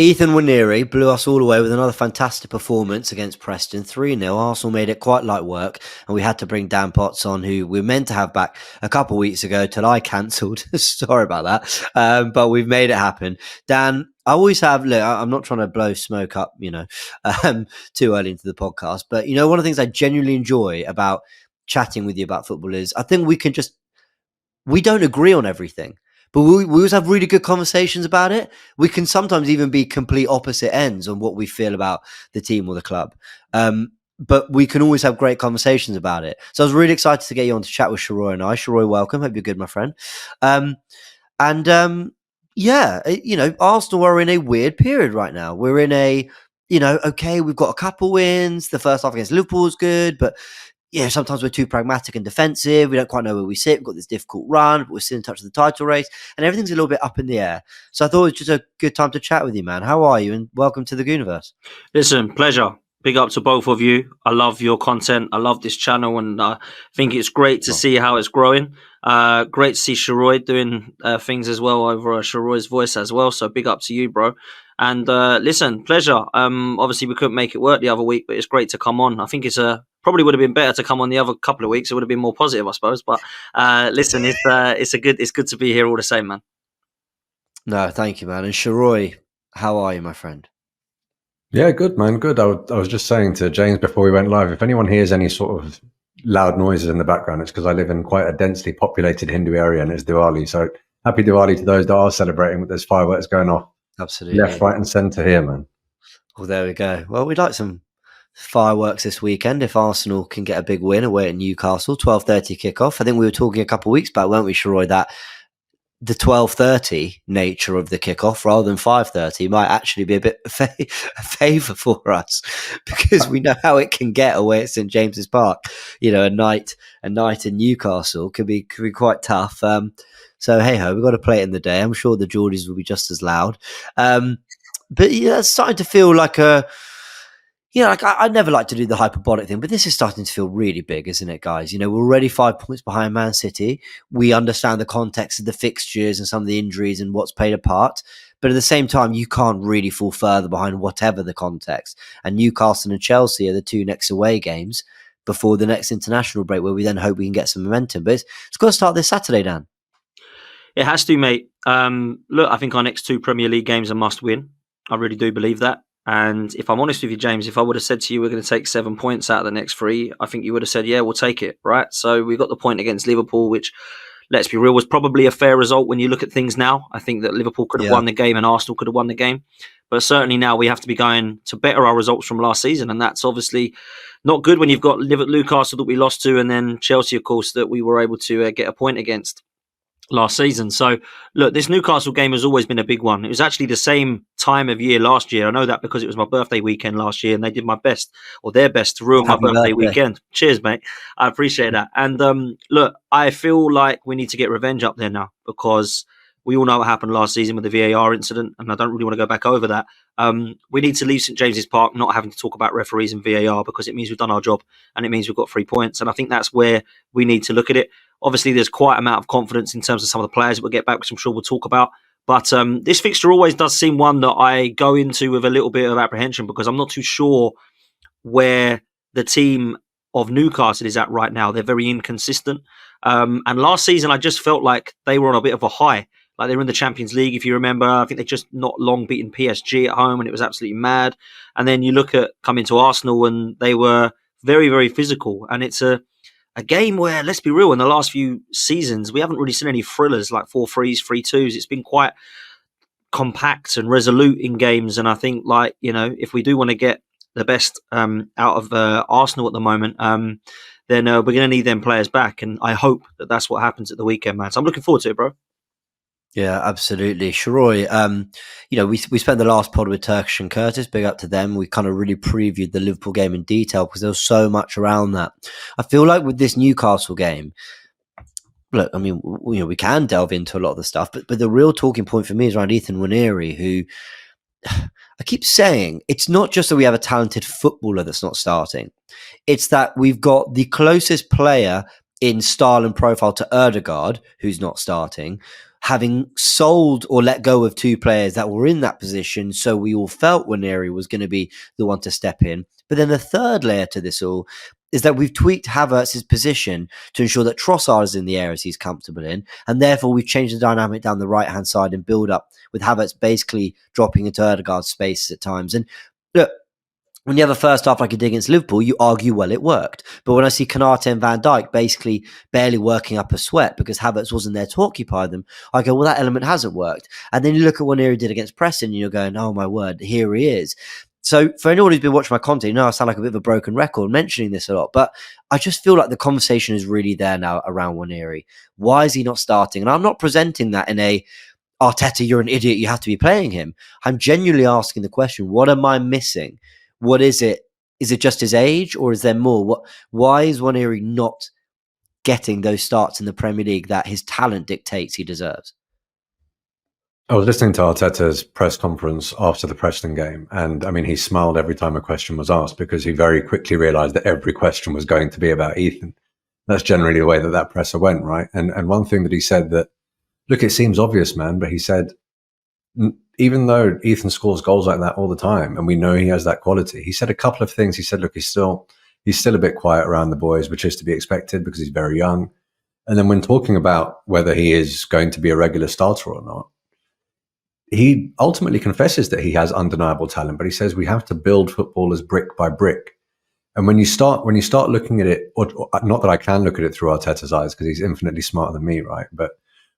Ethan Nwaneri blew us all away with another fantastic performance against Preston, 3-0. Arsenal made it quite light work, and we had to bring Dan Potts on, who we were meant to have back a couple of weeks ago till I cancelled. Sorry about that, but we've made it happen. Dan, I always have, look, I'm not trying to blow smoke up, too early into the podcast, but, one of the things I genuinely enjoy about chatting with you about football is I think we don't agree on everything. But we always have really good conversations about it. We can sometimes even be complete opposite ends on what we feel about the team or the club. But we can always have great conversations about it. So I was really excited to get you on to chat with Sharoy and I. Sharoy, welcome. Hope you're good, my friend. Arsenal are in a weird period right now. We're in we've got a couple wins. The first half against Liverpool was good, but sometimes we're too pragmatic and defensive. We don't quite know where we sit. We've got this difficult run, but we're still in touch with the title race, and everything's a little bit up in the air. So I thought it was just a good time to chat with you, man. How are you? And welcome to the Goonerverse. Listen, pleasure. Big up to both of you. I love your content. I love this channel, and I think it's great to see how it's growing. Great to see Sharoy doing things as well over Sharoy's voice as well. So big up to you, bro. And listen, pleasure. Obviously, we couldn't make it work the other week, but it's great to come on. I think it's probably would have been better to come on the other couple of weeks. It would have been more positive, I suppose. But listen, it's good to be here all the same, man. No, thank you, man. And Sharoy, how are you, my friend? Yeah, good, man. Good. I was just saying to James before we went live, if anyone hears any sort of loud noises in the background, it's because I live in quite a densely populated Hindu area and it's Diwali. So happy Diwali to those that are celebrating with those fireworks going off. Absolutely. Left, right and centre here, man. Well, there we go. Well, we'd like some fireworks this weekend if Arsenal can get a big win away at Newcastle. 12:30 kickoff. I think we were talking a couple of weeks back, weren't we, Sharoy, that the 12:30 nature of the kickoff rather than 5:30 might actually be a bit of a favour for us because we know how it can get away at St James's Park. A night in Newcastle could be quite tough. So hey ho, we've got to play it in the day. I'm sure the Geordies will be just as loud. But it's starting to feel like I never like to do the hyperbolic thing, but this is starting to feel really big, isn't it, guys? We're already 5 points behind Man City. We understand the context of the fixtures and some of the injuries and what's played a part. But at the same time, you can't really fall further behind whatever the context. And Newcastle and Chelsea are the two next away games before the next international break, where we then hope we can get some momentum. But it's got to start this Saturday, Dan. It has to, mate. Look, I think our next two Premier League games are must win. I really do believe that. And if I'm honest with you, James, if I would have said to you we're going to take 7 points out of the next three, I think you would have said, yeah, we'll take it, right? So we got the point against Liverpool, which, let's be real, was probably a fair result when you look at things now. I think that Liverpool could have won the game and Arsenal could have won the game. But certainly now we have to be going to better our results from last season. And that's obviously not good when you've got Newcastle that we lost to and then Chelsea, of course, that we were able to get a point against last season. So look, this Newcastle game has always been a big one. It was actually the same time of year last year. I know that because it was my birthday weekend last year and they did my best or their best to ruin my birthday weekend. Cheers, mate. I appreciate that. And look, I feel like we need to get revenge up there now because we all know what happened last season with the VAR incident, and I don't really want to go back over that. We need to leave St James's Park not having to talk about referees and VAR because it means we've done our job and it means we've got 3 points. And I think that's where we need to look at it. Obviously, there's quite an amount of confidence in terms of some of the players that we'll get back, which I'm sure we'll talk about. But this fixture always does seem one that I go into with a little bit of apprehension because I'm not too sure where the team of Newcastle is at right now. They're very inconsistent. And last season, I just felt like they were on a bit of a high. Like they were in the Champions League, if you remember. I think they just not long beaten PSG at home and it was absolutely mad. And then you look at coming to Arsenal and they were very, very physical. And it's a game where, let's be real, in the last few seasons, we haven't really seen any thrillers like 4-3s, 3-2s. It's been quite compact and resolute in games. And I think, if we do want to get the best out of Arsenal at the moment, then we're going to need them players back. And I hope that that's what happens at the weekend, man. So I'm looking forward to it, bro. Yeah, absolutely. Sharoy, we spent the last pod with Turkish and Curtis, big up to them. We kind of really previewed the Liverpool game in detail because there was so much around that. I feel like with this Newcastle game, look, I mean, we can delve into a lot of the stuff, but the real talking point for me is around Ethan Nwaneri, who I keep saying it's not just that we have a talented footballer that's not starting. It's that we've got the closest player in style and profile to Ødegaard, who's not starting. having sold or let go of 2 players that were in that position. So we all felt Nwaneri was going to be the one to step in. But then the third layer to this all is that we've tweaked Havertz's position to ensure that Trossard is in the areas he's comfortable in. And therefore, we've changed the dynamic down the right-hand side and build up with Havertz basically dropping into Ødegaard's space at times. And look, when you have a first half like you did against Liverpool, you argue, well, it worked. But when I see Konate and Van Dijk basically barely working up a sweat because Havertz wasn't there to occupy them, I go, well, that element hasn't worked. And then you look at what Nwaneri did against Preston and you're going, oh, my word, here he is. So for anyone who's been watching my content, you know I sound like a bit of a broken record mentioning this a lot, but I just feel like the conversation is really there now around Nwaneri. Why is he not starting? And I'm not presenting that in a, Arteta, you're an idiot, you have to be playing him. I'm genuinely asking the question, what am I missing? What is it? Is it just his age or is there more? Why is Nwaneri not getting those starts in the Premier League that his talent dictates he deserves? I was listening to Arteta's press conference after the Preston game, and I mean, he smiled every time a question was asked because he very quickly realised that every question was going to be about Ethan. That's generally the way that presser went, right? And one thing that he said that, look, it seems obvious, man, but he said, even though Ethan scores goals like that all the time, and we know he has that quality, he said a couple of things. He said, look, he's still a bit quiet around the boys, which is to be expected because he's very young. And then when talking about whether he is going to be a regular starter or not, he ultimately confesses that he has undeniable talent, but he says we have to build footballers brick by brick. And when you start looking at it, or not that I can look at it through Arteta's eyes because he's infinitely smarter than me, right? But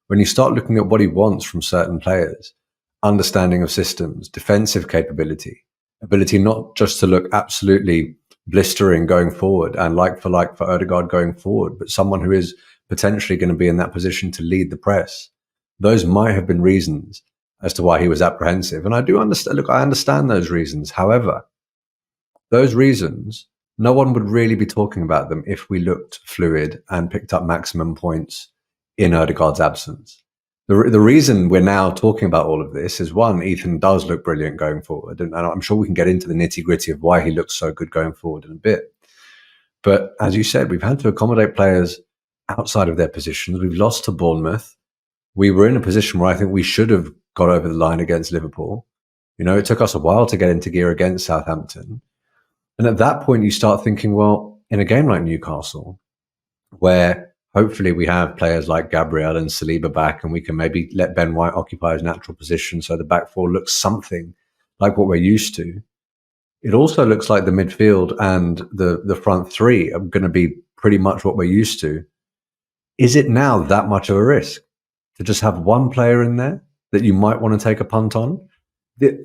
when you start looking at what he wants from certain players, understanding of systems, defensive capability, ability not just to look absolutely blistering going forward and like for Ødegaard going forward, but someone who is potentially going to be in that position to lead the press. Those might have been reasons as to why he was apprehensive. And I do understand, look, I understand those reasons. However, those reasons, no one would really be talking about them if we looked fluid and picked up maximum points in Ødegaard's absence. The reason we're now talking about all of this is, one, Ethan does look brilliant going forward. And I'm sure we can get into the nitty gritty of why he looks so good going forward in a bit. But as you said, we've had to accommodate players outside of their positions. We've lost to Bournemouth. We were in a position where I think we should have got over the line against Liverpool. You know, it took us a while to get into gear against Southampton. And at that point, you start thinking, well, in a game like Newcastle, where hopefully we have players like Gabriel and Saliba back, and we can maybe let Ben White occupy his natural position so the back four looks something like what we're used to. It also looks like the midfield and the front three are going to be pretty much what we're used to. Is it now that much of a risk to just have one player in there that you might want to take a punt on?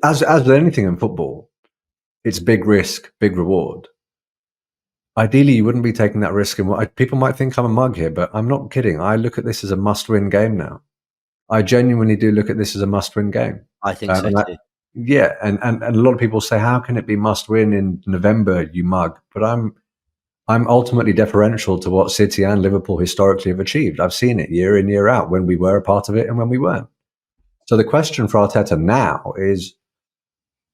As with anything in football, it's big risk, big reward. Ideally, you wouldn't be taking that risk. And people might think I'm a mug here, but I'm not kidding. I look at this as a must-win game now. I genuinely do look at this as a must-win game. I think so too. Yeah, and a lot of people say, how can it be must-win in November, you mug? But I'm ultimately deferential to what City and Liverpool historically have achieved. I've seen it year in, year out, when we were a part of it and when we weren't. So the question for Arteta now is,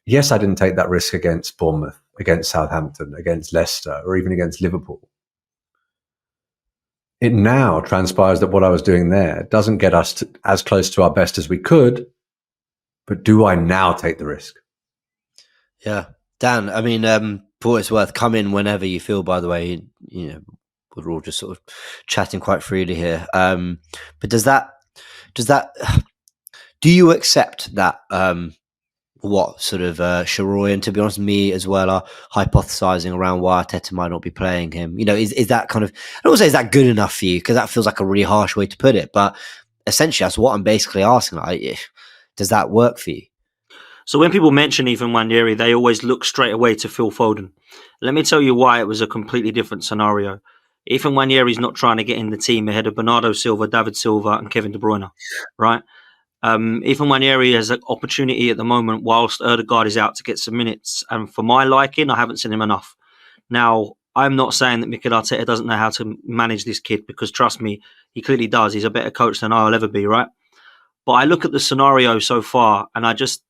yes, I didn't take that risk against Bournemouth, against Southampton, against Leicester, or even against Liverpool. It now transpires that what I was doing there doesn't get us as close to our best as we could, but do I now take the risk? Yeah. Dan, I mean, for what it's worth, come in whenever you feel, by the way. You know, we're all just sort of chatting quite freely here. But do you accept that what sort of Sharoy and, to be honest, me as well, are hypothesizing around why Arteta might not be playing him? You know, is that kind of, I don't say is that good enough for you, because that feels like a really harsh way to put it, but essentially that's what I'm basically asking. Like, does that work for you? So when people mention Ethan Nwaneri, they always look straight away to Phil Foden. Let me tell you why it was a completely different scenario. Ethan Nwaneri is not trying to get in the team ahead of Bernardo Silva, David Silva and Kevin De Bruyne, right? Ethan Nwaneri has an opportunity at the moment whilst Ødegaard is out to get some minutes. And for my liking, I haven't seen him enough. Now, I'm not saying that Mikel Arteta doesn't know how to manage this kid, because trust me, he clearly does. He's a better coach than I'll ever be, right? But I look at the scenario so far and I just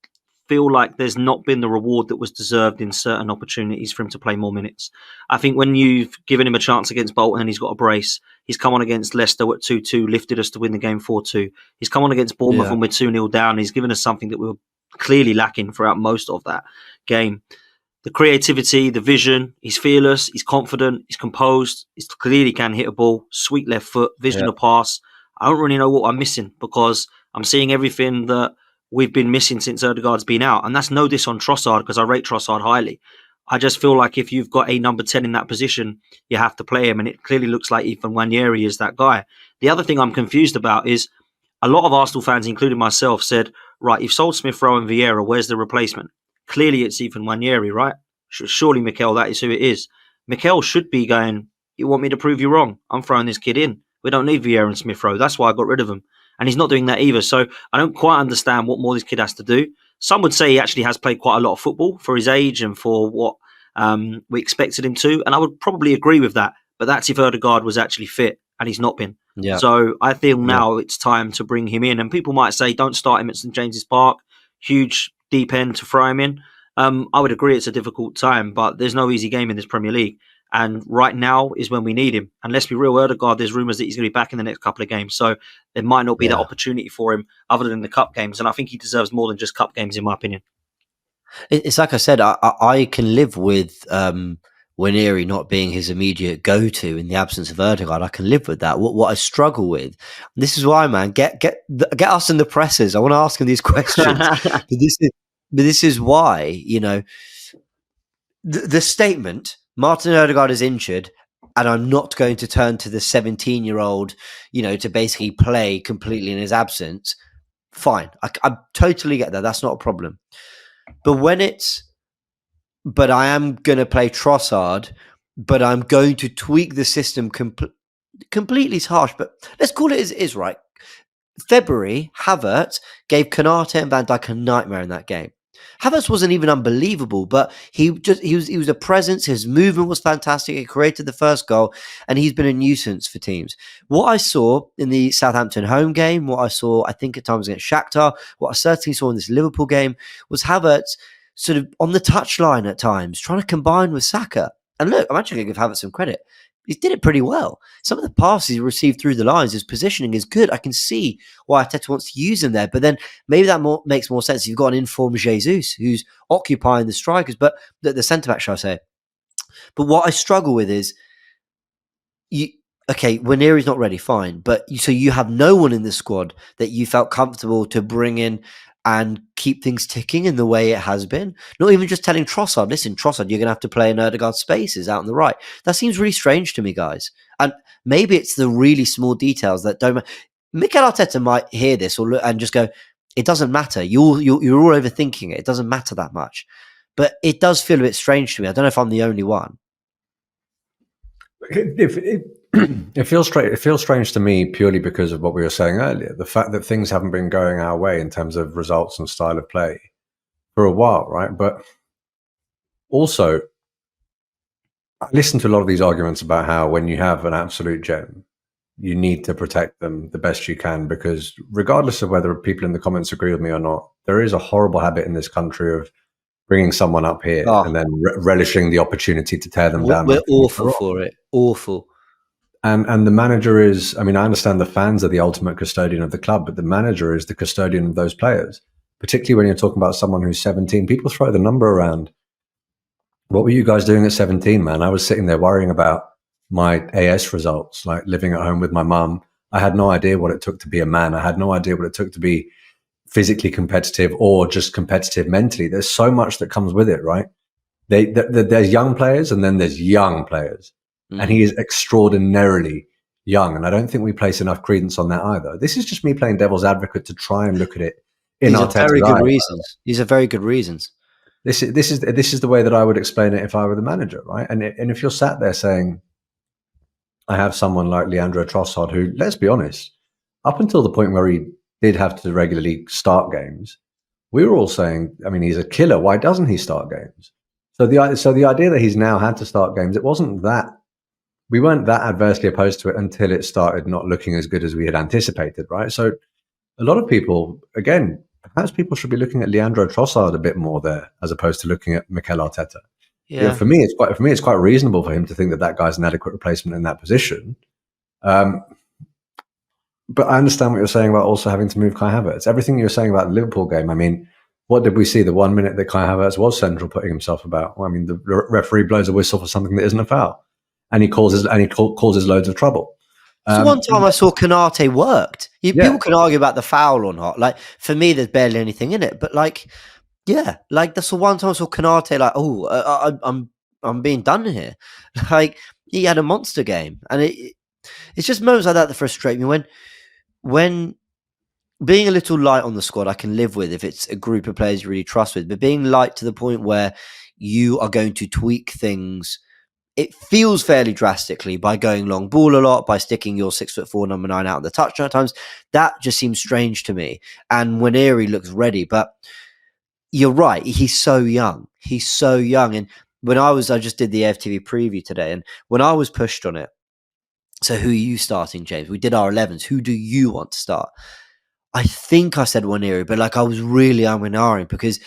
feel like there's not been the reward that was deserved in certain opportunities for him to play more minutes. I think when you've given him a chance against Bolton and he's got a brace, he's come on against Leicester at 2-2, lifted us to win the game 4-2. He's come on against Bournemouth when we're 2-0 down. He's given us something that we were clearly lacking throughout most of that game. The creativity, the vision, he's fearless, he's confident, he's composed, he clearly can hit a ball, sweet left foot, vision to pass. I don't really know what I'm missing because I'm seeing everything that we've been missing since Ødegaard's been out. And that's no diss on Trossard because I rate Trossard highly. I just feel like if you've got a number 10 in that position, you have to play him. And it clearly looks like even Nwaneri is that guy. The other thing I'm confused about is a lot of Arsenal fans, including myself, said, right, you've sold Smith Rowe and Vieira, where's the replacement? Clearly, it's even Nwaneri, right? Surely, Mikel, that is who it is. Mikel should be going, you want me to prove you wrong? I'm throwing this kid in. We don't need Vieira and Smith Rowe. That's why I got rid of him. And he's not doing that either. So I don't quite understand what more this kid has to do. Some would say he actually has played quite a lot of football for his age and for what we expected him to. And I would probably agree with that. But that's if Ødegaard was actually fit, and he's not been. Yeah. So I feel now it's time to bring him in. And people might say, don't start him at St James's Park. Huge deep end to throw him in. I would agree it's a difficult time, but there's no easy game in this Premier League. And right now is when we need him. And let's be real, Ødegaard, there's rumours that he's going to be back in the next couple of games. So there might not be that opportunity for him other than the cup games. And I think he deserves more than just cup games, in my opinion. It's like I said, I can live with Nwaneri not being his immediate go-to in the absence of Ødegaard. I can live with that. What I struggle with, this is why, man, get us in the presses. I want to ask him these questions. But this is why, you know, the statement, Martin Ødegaard is injured and I'm not going to turn to the 17-year-old, you know, to basically play completely in his absence. Fine. I totally get that. That's not a problem. But when but I am going to play Trossard, but I'm going to tweak the system completely is harsh, but let's call it as it is, right? February, Havertz gave Konate and Van Dijk a nightmare in that game. Havertz wasn't even unbelievable, but he was a presence. His movement was fantastic. He created the first goal, and he's been a nuisance for teams. What I saw in the Southampton home game, what I saw, I think at times against Shakhtar, what I certainly saw in this Liverpool game was Havertz sort of on the touchline at times, trying to combine with Saka. And look, I'm actually going to give Havertz some credit. He did it pretty well. Some of the passes he received through the lines, his positioning is good. I can see why Arteta wants to use him there. But then maybe that makes more sense. You've got an informed Jesus who's occupying the strikers, but the centre-back, shall I say. But what I struggle with is, Nwaneri's not ready, fine. But so you have no one in the squad that you felt comfortable to bring in and keep things ticking in the way it has been. Not even just telling Trossard, listen, Trossard, you're going to have to play in Ødegaard's spaces out on the right. That seems really strange to me, guys. And maybe it's the really small details that don't matter. Mikel Arteta might hear this and just go, it doesn't matter. You're all overthinking it. It doesn't matter that much. But it does feel a bit strange to me. I don't know if I'm the only one. It feels strange to me purely because of what we were saying earlier. The fact that things haven't been going our way in terms of results and style of play for a while, right? But also, I listen to a lot of these arguments about how when you have an absolute gem, you need to protect them the best you can, because regardless of whether people in the comments agree with me or not, there is a horrible habit in this country of bringing someone up here and then relishing the opportunity to tear them down. We're awful for it. Awful. And the manager is, I mean, I understand the fans are the ultimate custodian of the club, but the manager is the custodian of those players, particularly when you're talking about someone who's 17. People throw the number around. What were you guys doing at 17, man? I was sitting there worrying about my AS results, like living at home with my mum. I had no idea what it took to be a man. I had no idea what it took to be physically competitive or just competitive mentally. There's so much that comes with it, right? There's young players and then there's young players. And he is extraordinarily young. And I don't think we place enough credence on that either. This is just me playing devil's advocate to try and look at it in Arteta's eyes. Very good reasons. These are very good reasons. This is the way that I would explain it if I were the manager, right? And if you're sat there saying, I have someone like Leandro Trossard who, let's be honest, up until the point where he did have to regularly start games, we were all saying, I mean, he's a killer. Why doesn't he start games? So the idea that he's now had to start games, we weren't that adversely opposed to it until it started not looking as good as we had anticipated, right? So a lot of people, again, perhaps people should be looking at Leandro Trossard a bit more there, as opposed to looking at Mikel Arteta. Yeah. For me, it's quite reasonable for him to think that guy's an adequate replacement in that position. But I understand what you're saying about also having to move Kai Havertz. Everything you're saying about the Liverpool game, I mean, what did we see the 1 minute that Kai Havertz was central, putting himself about? Well, I mean, the referee blows a whistle for something that isn't a foul, and he causes loads of trouble. It's the one time I saw Konate worked. People can argue about the foul or not. Like, for me, there's barely anything in it. But like, yeah, like that's the one time I saw Konate. Like, I'm being done here. Like, he had a monster game, and it's just moments like that frustrate me. When being a little light on the squad, I can live with if it's a group of players you really trust with. But being light to the point where you are going to tweak things, it feels fairly drastically, by going long ball a lot, by sticking your 6'4" number 9 out on the touchdown at times. That just seems strange to me. And Nwaneri looks ready, but you're right. He's so young. And I just did the AFTV preview today, and when I was pushed on it, so who are you starting, James? We did our 11s. Who do you want to start? I think I said Nwaneri, but like I was really umming because,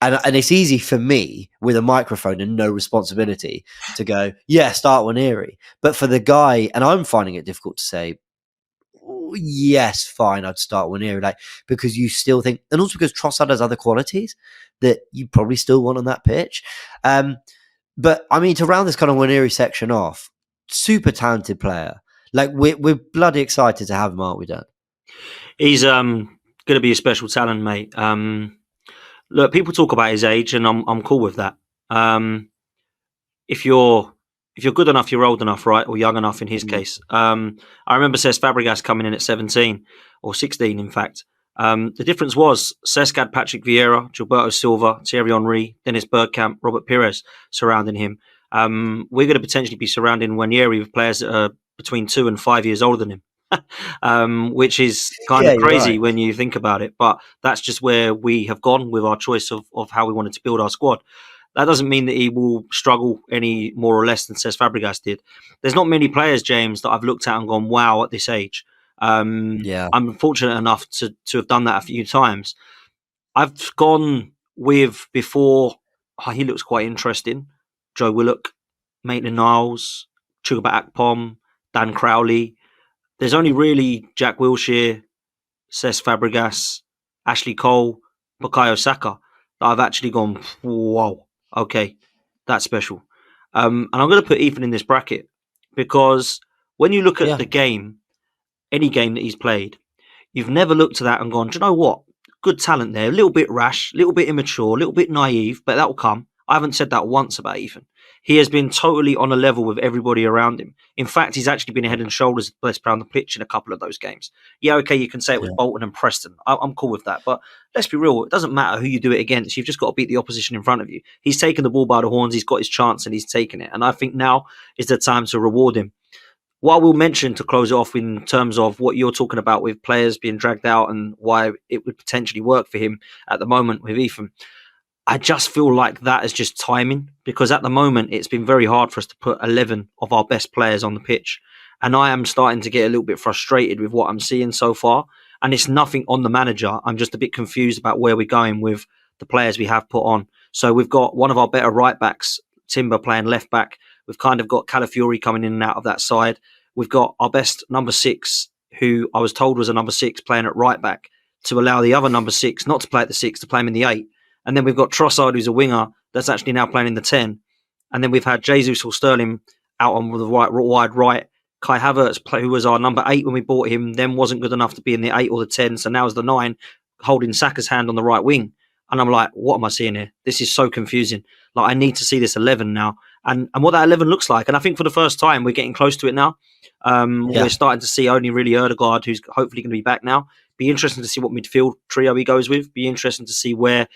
and it's easy for me with a microphone and no responsibility to go, yeah, start Nwaneri. But for the guy, and I'm finding it difficult to say, yes, fine, I'd start Nwaneri, like, because you still think, and also because Trossard has other qualities that you probably still want on that pitch. But I mean, to round this kind of Nwaneri section off, super talented player. Like, we're bloody excited to have him, aren't we, Dan? He's going to be a special talent, mate. Look, people talk about his age, and I'm cool with that. If you're good enough, you're old enough, right, or young enough in his case. I remember Cesc Fabregas coming in at 17 or 16, in fact. The difference was Cesc had Patrick Vieira, Gilberto Silva, Thierry Henry, Dennis Bergkamp, Robert Pires surrounding him. We're going to potentially be surrounding Nwaneri with players that are between 2 and 5 years older than him, which is kind of crazy when you think about it. But that's just where we have gone with our choice of how we wanted to build our squad. That doesn't mean that he will struggle any more or less than Cesc Fabregas did. There's not many players, James, that I've looked at and gone, wow, at this age. I'm fortunate enough to have done that a few times. I've gone with before, he looks quite interesting. Joe Willock, Maitland-Niles, Chukwuemeka Akpom, Dan Crowley. There's only really Jack Wilshere, Cesc Fabregas, Ashley Cole, Bukayo Saka that I've actually gone, whoa, okay, that's special. And I'm going to put Ethan in this bracket because when you look at the game, any game that he's played, you've never looked at that and gone, do you know what? Good talent there, a little bit rash, a little bit immature, a little bit naive, but that will come. I haven't said that once about Ethan. He has been totally on a level with everybody around him. In fact, he's actually been head and shoulders the best player on the pitch in a couple of those games. Yeah, okay, you can say it was Bolton and Preston. I'm cool with that. But let's be real. It doesn't matter who you do it against. You've just got to beat the opposition in front of you. He's taken the ball by the horns. He's got his chance and he's taken it. And I think now is the time to reward him. What I will mention to close it off in terms of what you're talking about with players being dragged out and why it would potentially work for him at the moment with Ethan, I just feel like that is just timing because at the moment it's been very hard for us to put 11 of our best players on the pitch. And I am starting to get a little bit frustrated with what I'm seeing so far. And it's nothing on the manager. I'm just a bit confused about where we're going with the players we have put on. So we've got one of our better right backs, Timber, playing left back. We've kind of got Calafiori coming in and out of that side. We've got our best number 6, who I was told was a number 6, playing at right back, to allow the other number 6 not to play at the 6, to play him in the 8. And then we've got Trossard, who's a winger, that's actually now playing in the 10. And then we've had Jesus or Sterling out on the wide right. Kai Havertz, who was our number 8 when we bought him, then wasn't good enough to be in the 8 or the 10. So now is the 9, holding Saka's hand on the right wing. And I'm like, what am I seeing here? This is so confusing. Like, I need to see this 11 now. And what that 11 looks like. And I think for the first time, we're getting close to it now. We're starting to see only really Ødegaard, who's hopefully going to be back now. Be interesting to see what midfield trio he goes with. Be interesting to see where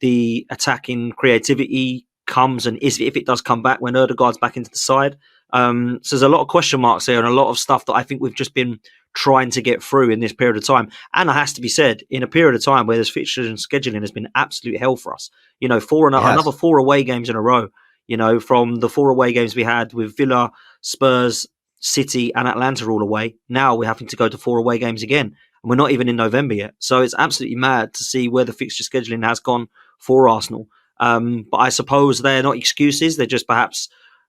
the attacking creativity comes and if it does come back when Ødegaard's back into the side. So there's a lot of question marks there and a lot of stuff that I think we've just been trying to get through in this period of time. And it has to be said, in a period of time where there's fixtures and scheduling has been absolute hell for us. You know, another 4 away games in a row, you know, from the 4 away games we had with Villa, Spurs, City and Atlanta all away. Now we're having to go to 4 away games again. and we're not even in November yet. So it's absolutely mad to see where the fixture scheduling has gone for Arsenal. But I suppose they're not excuses; they're just perhaps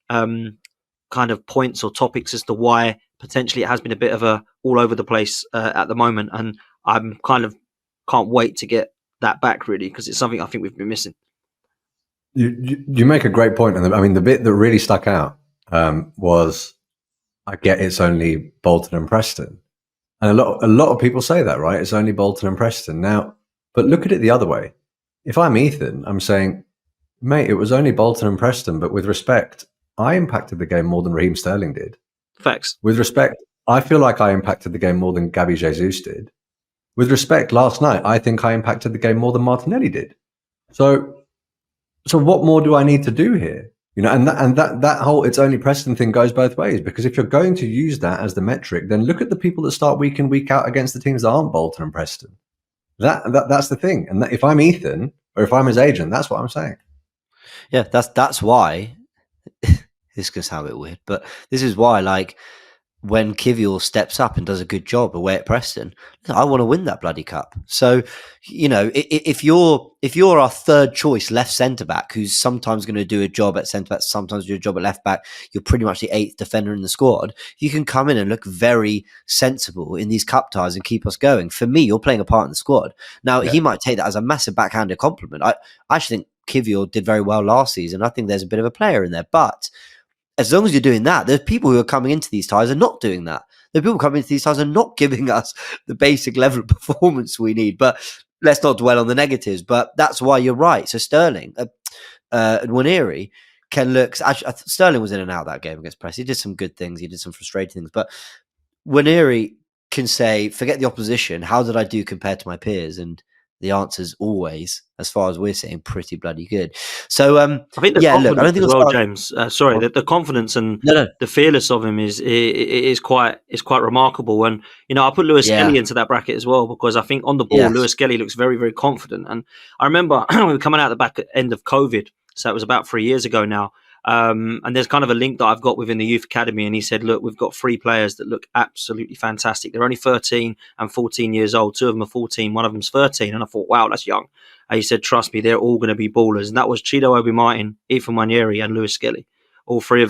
kind of points or topics as to why potentially it has been a bit of a all over the place at the moment. And I'm kind of can't wait to get that back, really, because it's something I think we've been missing. You make a great point, and I mean the bit that really stuck out was, I get it's only Bolton and Preston, and a lot of people say that, right? It's only Bolton and Preston now, but look at it the other way. If I'm Ethan, I'm saying, mate, it was only Bolton and Preston, but with respect, I impacted the game more than Raheem Sterling did. Facts. With respect, I feel like I impacted the game more than Gabby Jesus did. With respect, last night, I think I impacted the game more than Martinelli did. So what more do I need to do here? You know, and that whole it's only Preston thing goes both ways, because if you're going to use that as the metric, then look at the people that start week in, week out against the teams that aren't Bolton and Preston. That's the thing. And if I'm Ethan, or if I'm his agent, that's what I'm saying. Yeah, that's why. This could sound a bit weird, but this is why, like, when Kivior steps up and does a good job away at Preston, I want to win that bloody cup. So, you know, if you're our third choice left centre back, who's sometimes going to do a job at centre back, sometimes do a job at left back, you're pretty much the 8th defender in the squad. You can come in and look very sensible in these cup ties and keep us going. For me, you're playing a part in the squad. Now, he might take that as a massive backhanded compliment. I actually think Kivior did very well last season. I think there's a bit of a player in there, but as long as you're doing that, there's people who are coming into these ties and not doing that. There are people coming into these ties and not giving us the basic level of performance we need. But let's not dwell on the negatives. But that's why you're right. So Sterling, Nwaneri can look. Actually, Sterling was in and out that game against Preston. He did some good things. He did some frustrating things. But Nwaneri can say, forget the opposition. How did I do compared to my peers? And the answer's always, as far as we're seeing, pretty bloody good. So I think I don't think as well, James. The confidence and the fearless of him is quite remarkable. And I put Lewis Kelly into that bracket as well, because I think on the ball, Lewis Kelly looks very, very confident. And I remember we were coming out the back end of COVID, so it was about 3 years ago now. And there's kind of a link that I've got within the youth academy, and he said, look, we've got 3 players that look absolutely fantastic. They're only 13 and 14 years old. 2 of them are 14, one of them's 13. And I thought, wow, that's young. And he said, trust me, they're all going to be ballers. And that was Chido Obi-Martin, Ethan Nwaneri, and Lewis Skelly. All 3 of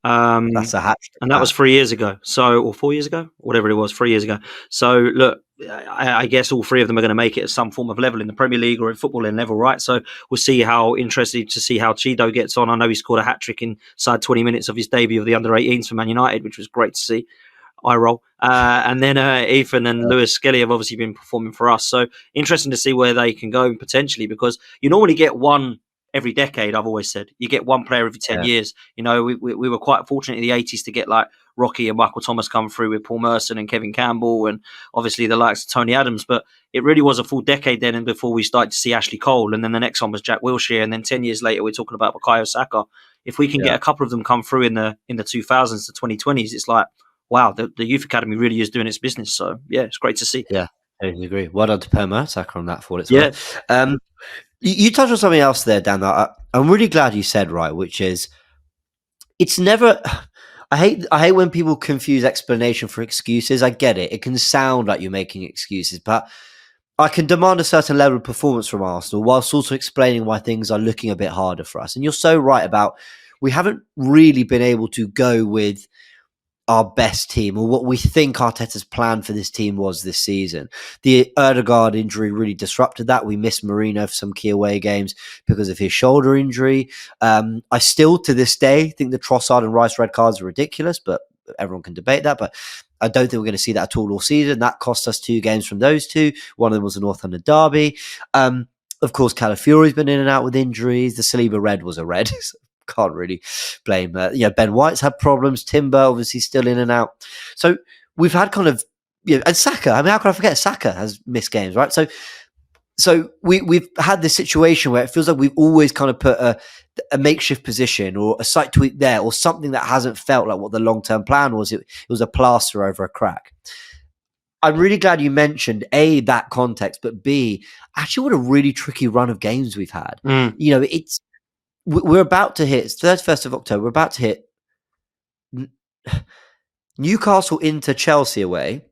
them. That's a hat. And that was 3 years ago. Or 4 years ago, whatever it was, 3 years ago. So look, I guess all 3 of them are going to make it at some form of level in the Premier League or at footballing level, right? So we'll see how interested to see how Chido gets on. I know he scored a hat-trick inside 20 minutes of his debut of the under-18s for Man United, which was great to see. Eye roll. And then Ethan and Lewis Skelly have obviously been performing for us. So interesting to see where they can go potentially, because you normally get one every decade. I've always said you get one player every 10 years. We were quite fortunate in the 80s to get like Rocky and Michael Thomas come through with Paul Merson and Kevin Campbell and obviously the likes of Tony Adams. But it really was a full decade then, and before we started to see Ashley Cole, and then the next one was Jack Wilshere, and then 10 years later we're talking about Bukayo Saka. If we can get a couple of them come through in the 2000s to 2020s, it's like, wow, the youth academy really is doing its business. So yeah, it's great to see. Yeah, I agree. Well done to Per Saka on that for it. Yeah. You touched on something else there, Dan, that I'm really glad you said, right, which is it's never. I hate when people confuse explanation for excuses. I get it. It can sound like you're making excuses, but I can demand a certain level of performance from Arsenal whilst also explaining why things are looking a bit harder for us. And you're so right about we haven't really been able to go with our best team or what we think Arteta's plan for this team was this season. The Ødegaard injury really disrupted that. We missed Mourinho for some key away games because of his shoulder injury. I still, to this day, think the Trossard and Rice red cards are ridiculous, but everyone can debate that. But I don't think we're going to see that at all season. That cost us 2 games from those 2. One of them was the North London derby. Of course, Calafiori's been in and out with injuries. The Saliba red was a red. Can't really blame Ben White's had problems. Timber obviously still in and out. So we've had kind of and Saka. I mean, how can I forget? Saka has missed games, right? So we've had this situation where it feels like we've always kind of put a makeshift position or a slight tweak there or something that hasn't felt like what the long-term plan was. It was a plaster over a crack. I'm really glad you mentioned A, that context, but B, actually what a really tricky run of games we've had. We're about to hit, it's 31st of October, we're about to hit Newcastle into Chelsea away,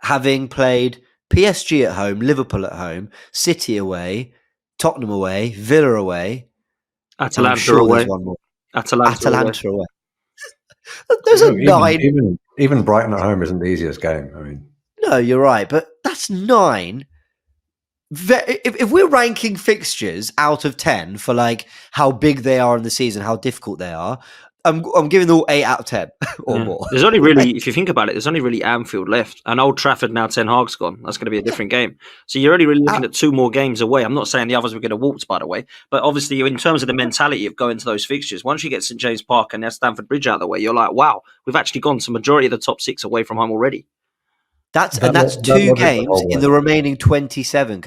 having played PSG at home, Liverpool at home, City away, Tottenham away, Villa away. Atalanta sure away. there's one more. Atalanta away. Those are 9. Even Brighton at home isn't the easiest game. I mean, no, you're right, but that's 9. If we're ranking fixtures out of 10 for like how big they are in the season, how difficult they are, I'm giving them all 8 out of 10 or more. There's only really, if you think about it, there's only really Anfield left, and Old Trafford now. Ten Hag's gone. That's going to be a different game. So you're only really looking at 2 more games away. I'm not saying the others were going to waltz, by the way, but obviously in terms of the mentality of going to those fixtures, once you get St James Park and there's Stamford Bridge out of the way, you're like, wow, we've actually gone to majority of the top 6 away from home already. That's 2 games in the remaining 27.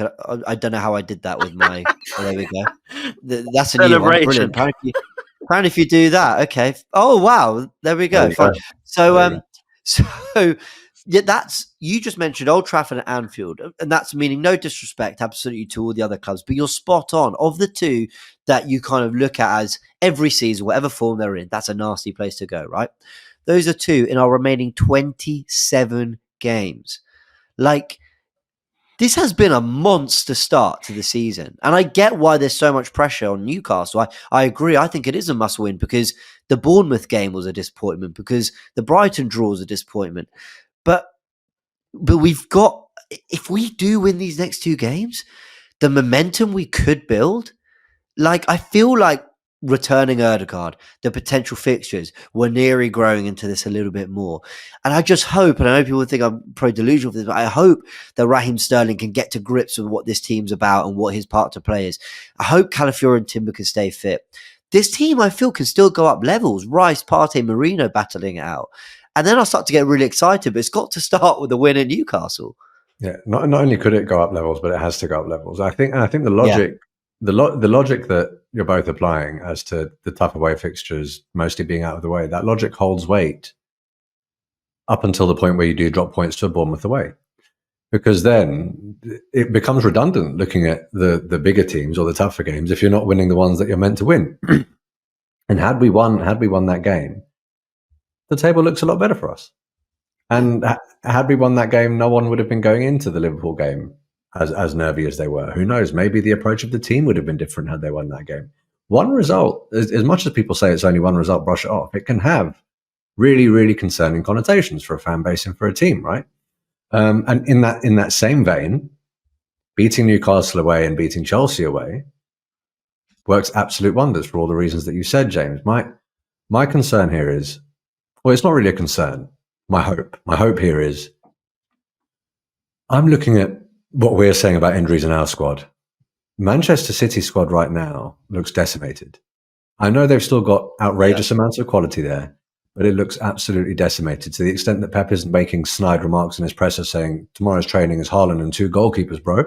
I don't know how I did that with my. There we go. That's a new one. Brilliant. Apparently, if you do that, okay. Oh wow, there we go. Fine. So yeah, that's you just mentioned Old Trafford and Anfield, and that's meaning no disrespect, absolutely, to all the other clubs, but you're spot on. Of the 2 that you kind of look at as every season, whatever form they're in, that's a nasty place to go, right? Those are 2 in our remaining 27 games. Like, this has been a monster start to the season. And I get why there's so much pressure on Newcastle. I agree. I think it is a must win because the Bournemouth game was a disappointment, because the Brighton draw was a disappointment. But we've got, if we do win these next 2 games, the momentum we could build, like, I feel like returning Erdegaard, the potential fixtures, Nwaneri growing into this a little bit more. And I just hope, and I know people think I'm pro-delusional for this, but I hope that Raheem Sterling can get to grips with what this team's about and what his part to play is. I hope Calafiori and Timber can stay fit. This team, I feel, can still go up levels. Rice, Partey, Mourinho battling it out. And then I'll start to get really excited, but it's got to start with a win at Newcastle. Yeah, not only could it go up levels, but it has to go up levels. I think the logic... Yeah. The logic that you're both applying as to the tough away fixtures mostly being out of the way, that logic holds weight up until the point where you do drop points to a Bournemouth away. Because then it becomes redundant looking at the bigger teams or the tougher games if you're not winning the ones that you're meant to win. And had we won that game, the table looks a lot better for us. And had we won that game, no one would have been going into the Liverpool game as nervy as they were. Who knows? Maybe the approach of the team would have been different had they won that game. One result, as much as people say it's only one result, brush it off, it can have really, really concerning connotations for a fan base and for a team, right? And in that same vein, beating Newcastle away and beating Chelsea away works absolute wonders for all the reasons that you said, James. My concern here is, well, it's not really a concern. My hope here is, I'm looking at what we're saying about injuries in our squad. Manchester City squad right now looks decimated. I know they've still got outrageous amounts of quality there, but it looks absolutely decimated to the extent that Pep isn't making snide remarks in his presser saying tomorrow's training is Haaland and 2 goalkeepers, bro.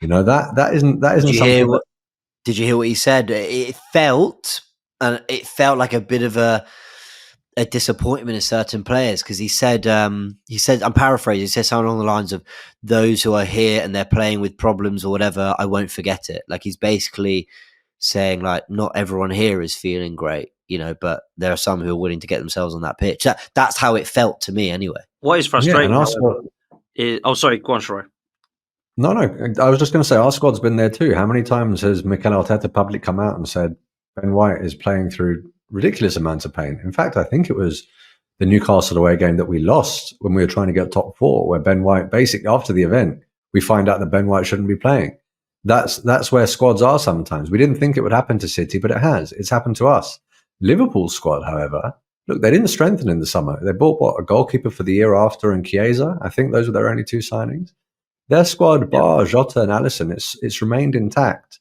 You know, that isn't something. Did you hear what he said? It felt like a bit of a disappointment in certain players, because he said, I'm paraphrasing, he said something along the lines of, those who are here and they're playing with problems or whatever, I won't forget it. Like, he's basically saying, like, not everyone here is feeling great, you know, but there are some who are willing to get themselves on that pitch. That's how it felt to me anyway. What is frustrating sorry, go on, Shroy. No, I was just going to say, our squad's been there too. How many times has Mikel Arteta publicly come out and said Ben White is playing through ridiculous amounts of pain? In fact, I think it was the Newcastle away game that we lost when we were trying to get top 4, where Ben White, basically after the event, we find out that Ben White shouldn't be playing. That's where squads are sometimes. We didn't think it would happen to City, but it has. It's happened to us. Liverpool's squad, however, look, they didn't strengthen in the summer. They bought, a goalkeeper for the year after and Chiesa. I think those were their only 2 signings. Their squad, bar Jota and Alisson, it's remained intact.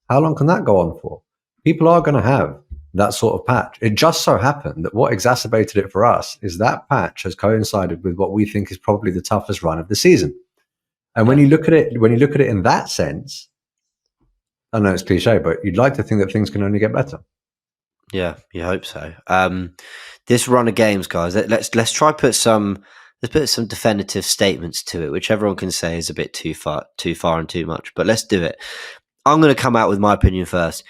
How long can that go on for? People are going to have that sort of patch. It just so happened that what exacerbated it for us is that patch has coincided with what we think is probably the toughest run of the season. And when you look at it in that sense, I know it's cliche, but you'd like to think that things can only get better. Yeah, you hope so. This run of games, guys, let's try put some definitive statements to it, which everyone can say is a bit too far and too much, but let's do it. I'm going to come out with my opinion first.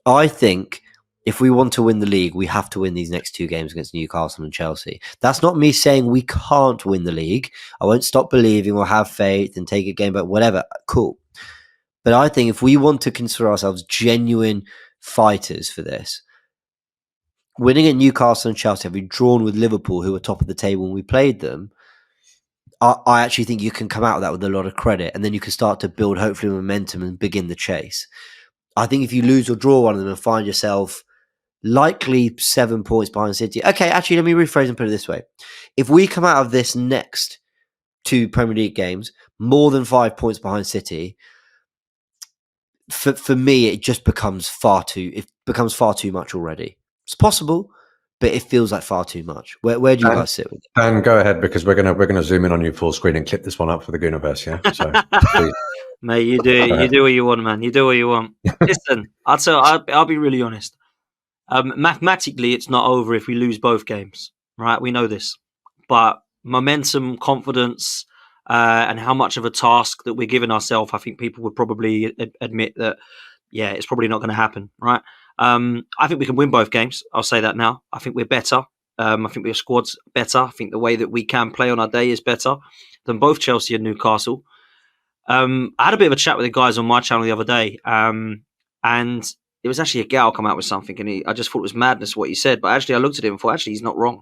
I think if we want to win the league, we have to win these next 2 games against Newcastle and Chelsea. That's not me saying we can't win the league. I won't stop believing or have faith and take a game, but whatever. Cool. But I think if we want to consider ourselves genuine fighters for this, winning at Newcastle and Chelsea, having drawn with Liverpool, who were top of the table when we played them, I actually think you can come out of that with a lot of credit, and then you can start to build, hopefully, momentum and begin the chase. I think if you lose or draw one of them and find yourself likely 7 points behind City. Okay, actually, let me rephrase and put it this way. If we come out of this next 2 Premier League games more than 5 points behind City, for me, it just becomes far too much already. It's possible, but it feels like far too much. Where do you guys sit with it? Dan, go ahead, because we're gonna zoom in on you full screen and clip this one up for the Goonerverse, yeah? So, please. Mate, you do what you want, man. You do what you want. Listen, I'll be really honest. Mathematically, it's not over if we lose both games, right? We know this. But momentum, confidence, and how much of a task that we're giving ourselves, I think people would probably admit that, yeah, it's probably not going to happen, right? I think we can win both games. I'll say that now. I think we're better. I think our squad's better. I think the way that we can play on our day is better than both Chelsea and Newcastle. I had a bit of a chat with the guys on my channel the other day, and it was actually a gal come out with something, and I just thought it was madness what he said. But actually, I looked at him and thought, actually, he's not wrong.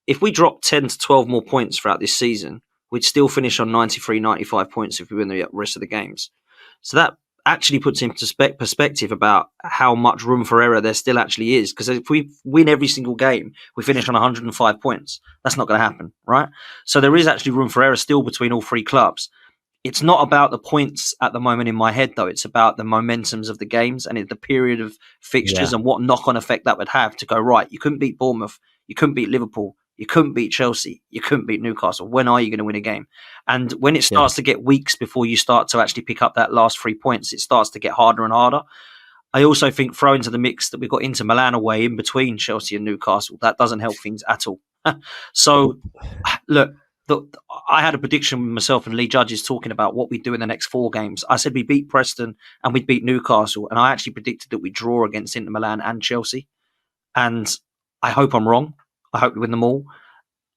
If we drop 10 to 12 more points throughout this season, we'd still finish on 93, 95 points if we win the rest of the games. So that actually puts into perspective about how much room for error there still actually is. Because if we win every single game, we finish on 105 points. That's not going to happen, right? So there is actually room for error still between all 3 clubs. It's not about the points at the moment in my head, though. It's about the momentums of the games and the period of fixtures and what knock-on effect that would have to go, right, you couldn't beat Bournemouth, you couldn't beat Liverpool, you couldn't beat Chelsea, you couldn't beat Newcastle. When are you going to win a game? And when it starts to get weeks before you start to actually pick up that last 3 points, it starts to get harder and harder. I also think throw into the mix that we've got Inter Milan away in between Chelsea and Newcastle. That doesn't help things at all. So, look, I had a prediction with myself and Lee Judges talking about what we'd do in the next 4 games. I said we beat Preston and we'd beat Newcastle, and I actually predicted that we'd draw against Inter Milan and Chelsea. And I hope I'm wrong. I hope we win them all.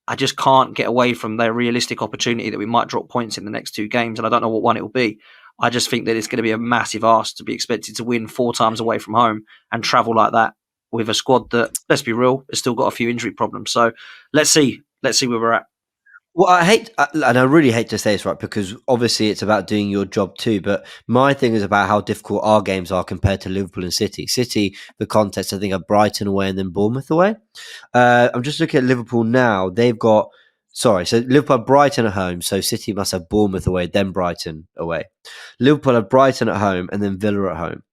I just can't get away from the realistic opportunity that we might drop points in the next 2 games, and I don't know what one it will be. I just think that it's going to be a massive ask to be expected to win 4 times away from home and travel like that with a squad that, let's be real, has still got a few injury problems. So let's see where we're at. Well, and I really hate to say this, right, because obviously it's about doing your job too, but my thing is about how difficult our games are compared to Liverpool and City. City, the context, I think, are Brighton away and then Bournemouth away. I'm just looking at Liverpool now. So Liverpool have Brighton at home, so City must have Bournemouth away, then Brighton away. Liverpool have Brighton at home and then Villa at home.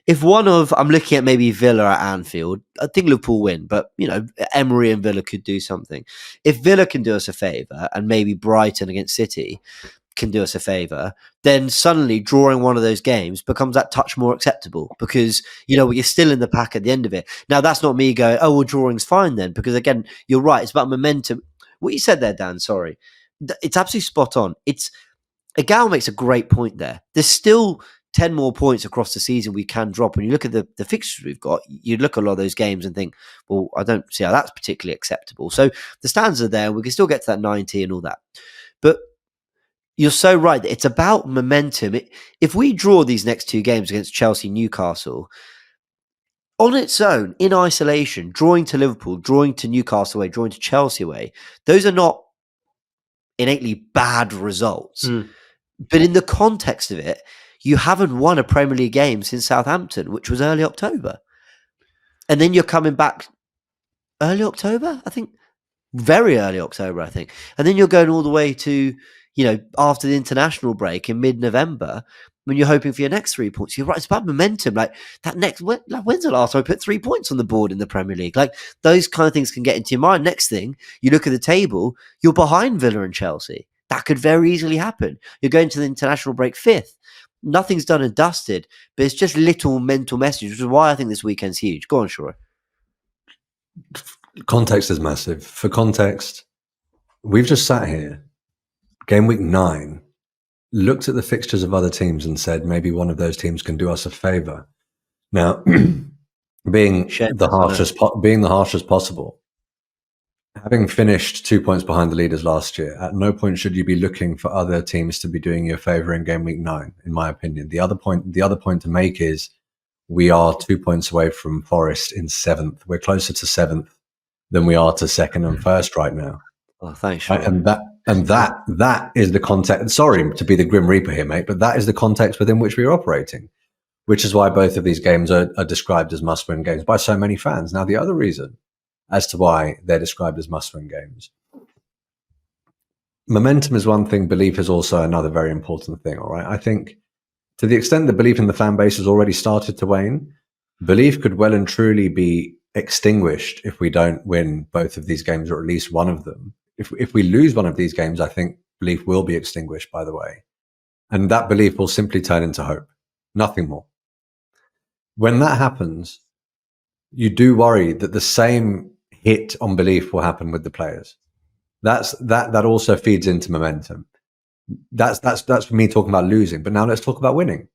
If I'm looking at maybe Villa at Anfield, I think Liverpool win, but, Emery and Villa could do something. If Villa can do us a favour and maybe Brighton against City can do us a favour, then suddenly drawing one of those games becomes that touch more acceptable because, you're still in the pack at the end of it. Now, that's not me going, oh, well, drawing's fine then, because, again, you're right. It's about momentum. What you said there, Dan, sorry, it's absolutely spot on. Gal makes a great point there. There's still 10 more points across the season we can drop. When you look at the fixtures we've got, you look at a lot of those games and think, well, I don't see how that's particularly acceptable. So the standards are there. We can still get to that 90 and all that. But you're so right that it's about momentum. If we draw these next 2 games against Chelsea, Newcastle, on its own, in isolation, drawing to Liverpool, drawing to Newcastle away, drawing to Chelsea away, those are not innately bad results. But in the context of it, you haven't won a Premier League game since Southampton, which was early October. And then you're coming back early October, I think. Very early October, I think. And then you're going all the way to, after the international break in mid-November, when you're hoping for your next 3 points. You're right, it's about momentum. When's the last time I put 3 points on the board in the Premier League? Those kind of things can get into your mind. Next thing, you look at the table, you're behind Villa and Chelsea. That could very easily happen. You're going to the international break 5th. Nothing's done and dusted, but it's just little mental messages, which is why I think this weekend's huge. Go on, Shura. Context is massive. For context, we've just sat here, game week 9, looked at the fixtures of other teams and said maybe one of those teams can do us a favour. Now, being Shame. the harshest possible. Having finished 2 points behind the leaders last year, at no point should you be looking for other teams to be doing you a favour in game week 9, in my opinion. The other point to make is we are 2 points away from Forest in 7th. We're closer to 7th than we are to 2nd and 1st right now. Oh, thanks, Right? Sean. And that is the context. Sorry to be the Grim Reaper here, mate, but that is the context within which we are operating, which is why both of these games are described as must-win games by so many fans. Now, the other reason as to why they're described as must-win games, momentum is one thing, belief is also another very important thing, all right? I think to the extent that belief in the fan base has already started to wane, belief could well and truly be extinguished if we don't win both of these games, or at least one of them. If we lose one of these games, I think belief will be extinguished, by the way. And that belief will simply turn into hope. Nothing more. When that happens, you do worry that the same hit on belief will happen with the players. That also feeds into momentum. That's for me talking about losing. But now let's talk about winning.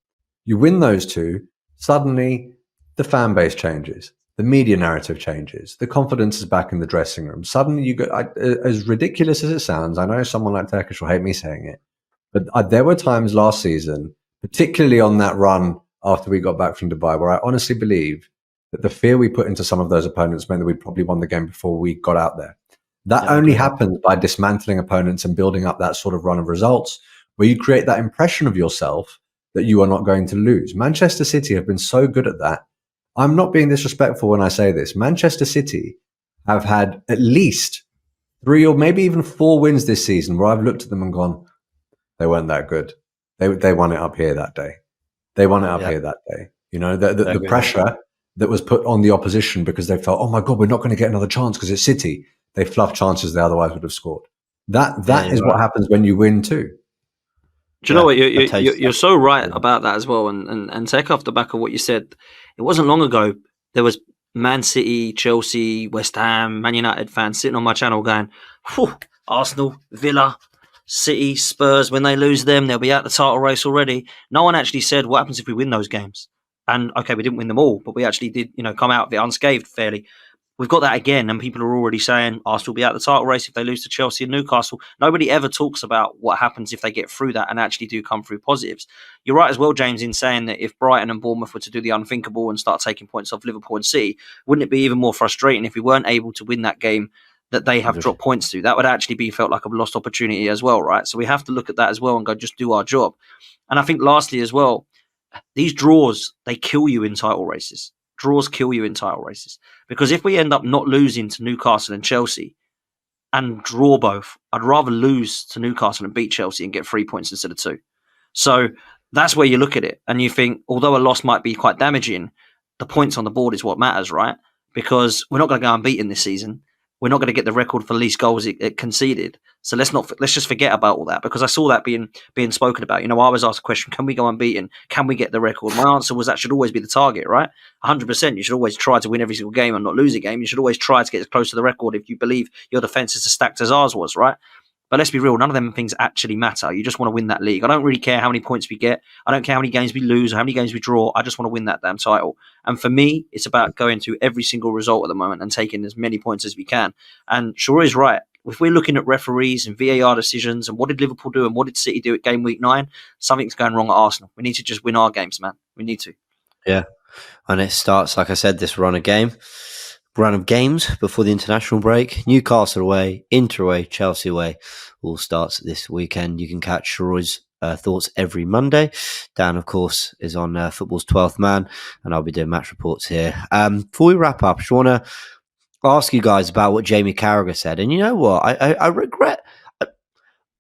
You win those two, suddenly the fan base changes, the media narrative changes, the confidence is back in the dressing room. Suddenly you go, as ridiculous as it sounds, I know someone like Turkish will hate me saying it, but there were times last season, particularly on that run after we got back from Dubai, where I honestly believe that the fear we put into some of those opponents meant that we probably won the game before we got out there. That only happens by dismantling opponents and building up that sort of run of results where you create that impression of yourself that you are not going to lose. Manchester City have been so good at that. I'm not being disrespectful when I say this. Manchester City have had at least 3 or maybe even 4 wins this season where I've looked at them and gone, they weren't that good. They won it up here that day. They won it up here that day. You know, the pressure that was put on the opposition because they felt, oh my God, we're not going to get another chance because it's City. They fluffed chances they otherwise would have scored. That is what happens when you win too. Do you know what? You're so right about that as well. And take off the back of what you said, it wasn't long ago, there was Man City, Chelsea, West Ham, Man United fans sitting on my channel going, Arsenal, Villa, City, Spurs, when they lose them, they'll be out the title race already. No one actually said what happens if we win those games. And okay, we didn't win them all, but we actually did, come out of it unscathed fairly. We've got that again, and people are already saying Arsenal will be out the title race if they lose to Chelsea and Newcastle. Nobody ever talks about what happens if they get through that and actually do come through positives. You're right as well, James, in saying that if Brighton and Bournemouth were to do the unthinkable and start taking points off Liverpool and City, wouldn't it be even more frustrating if we weren't able to win that game that they have dropped points to? That would actually be felt like a lost opportunity as well, right? So we have to look at that as well and go, just do our job. And I think lastly as well, these draws, they kill you in title races. Draws kill you in title races. Because if we end up not losing to Newcastle and Chelsea and draw both, I'd rather lose to Newcastle and beat Chelsea and get 3 points instead of 2. So that's where you look at it. And you think, although a loss might be quite damaging, the points on the board is what matters, right? Because we're not going to go unbeaten this season. We're not going to get the record for least goals it conceded. So let's just forget about all that, because I saw that being spoken about. I was asked a question, can we go unbeaten? Can we get the record? My answer was that should always be the target, right? 100%. You should always try to win every single game and not lose a game. You should always try to get as close to the record if you believe your defence is as stacked as ours was, right? But let's be real, none of them things actually matter. You just want to win that league. I don't really care how many points we get. I don't care how many games we lose or how many games we draw. I just want to win that damn title. And for me, it's about going to every single result at the moment and taking as many points as we can. And Shaw is right. If we're looking at referees and VAR decisions and what did Liverpool do and what did City do at game week 9, something's going wrong at Arsenal. We need to just win our games, man. We need to. Yeah. And it starts, like I said, this run of games before the international break. Newcastle away, Inter away, Chelsea away. All starts this weekend. You can catch Shroy's thoughts every Monday. Dan, of course, is on Football's 12th Man, and I'll be doing match reports here. Before we wrap up, I just want to ask you guys about what Jamie Carragher said. And you know what? I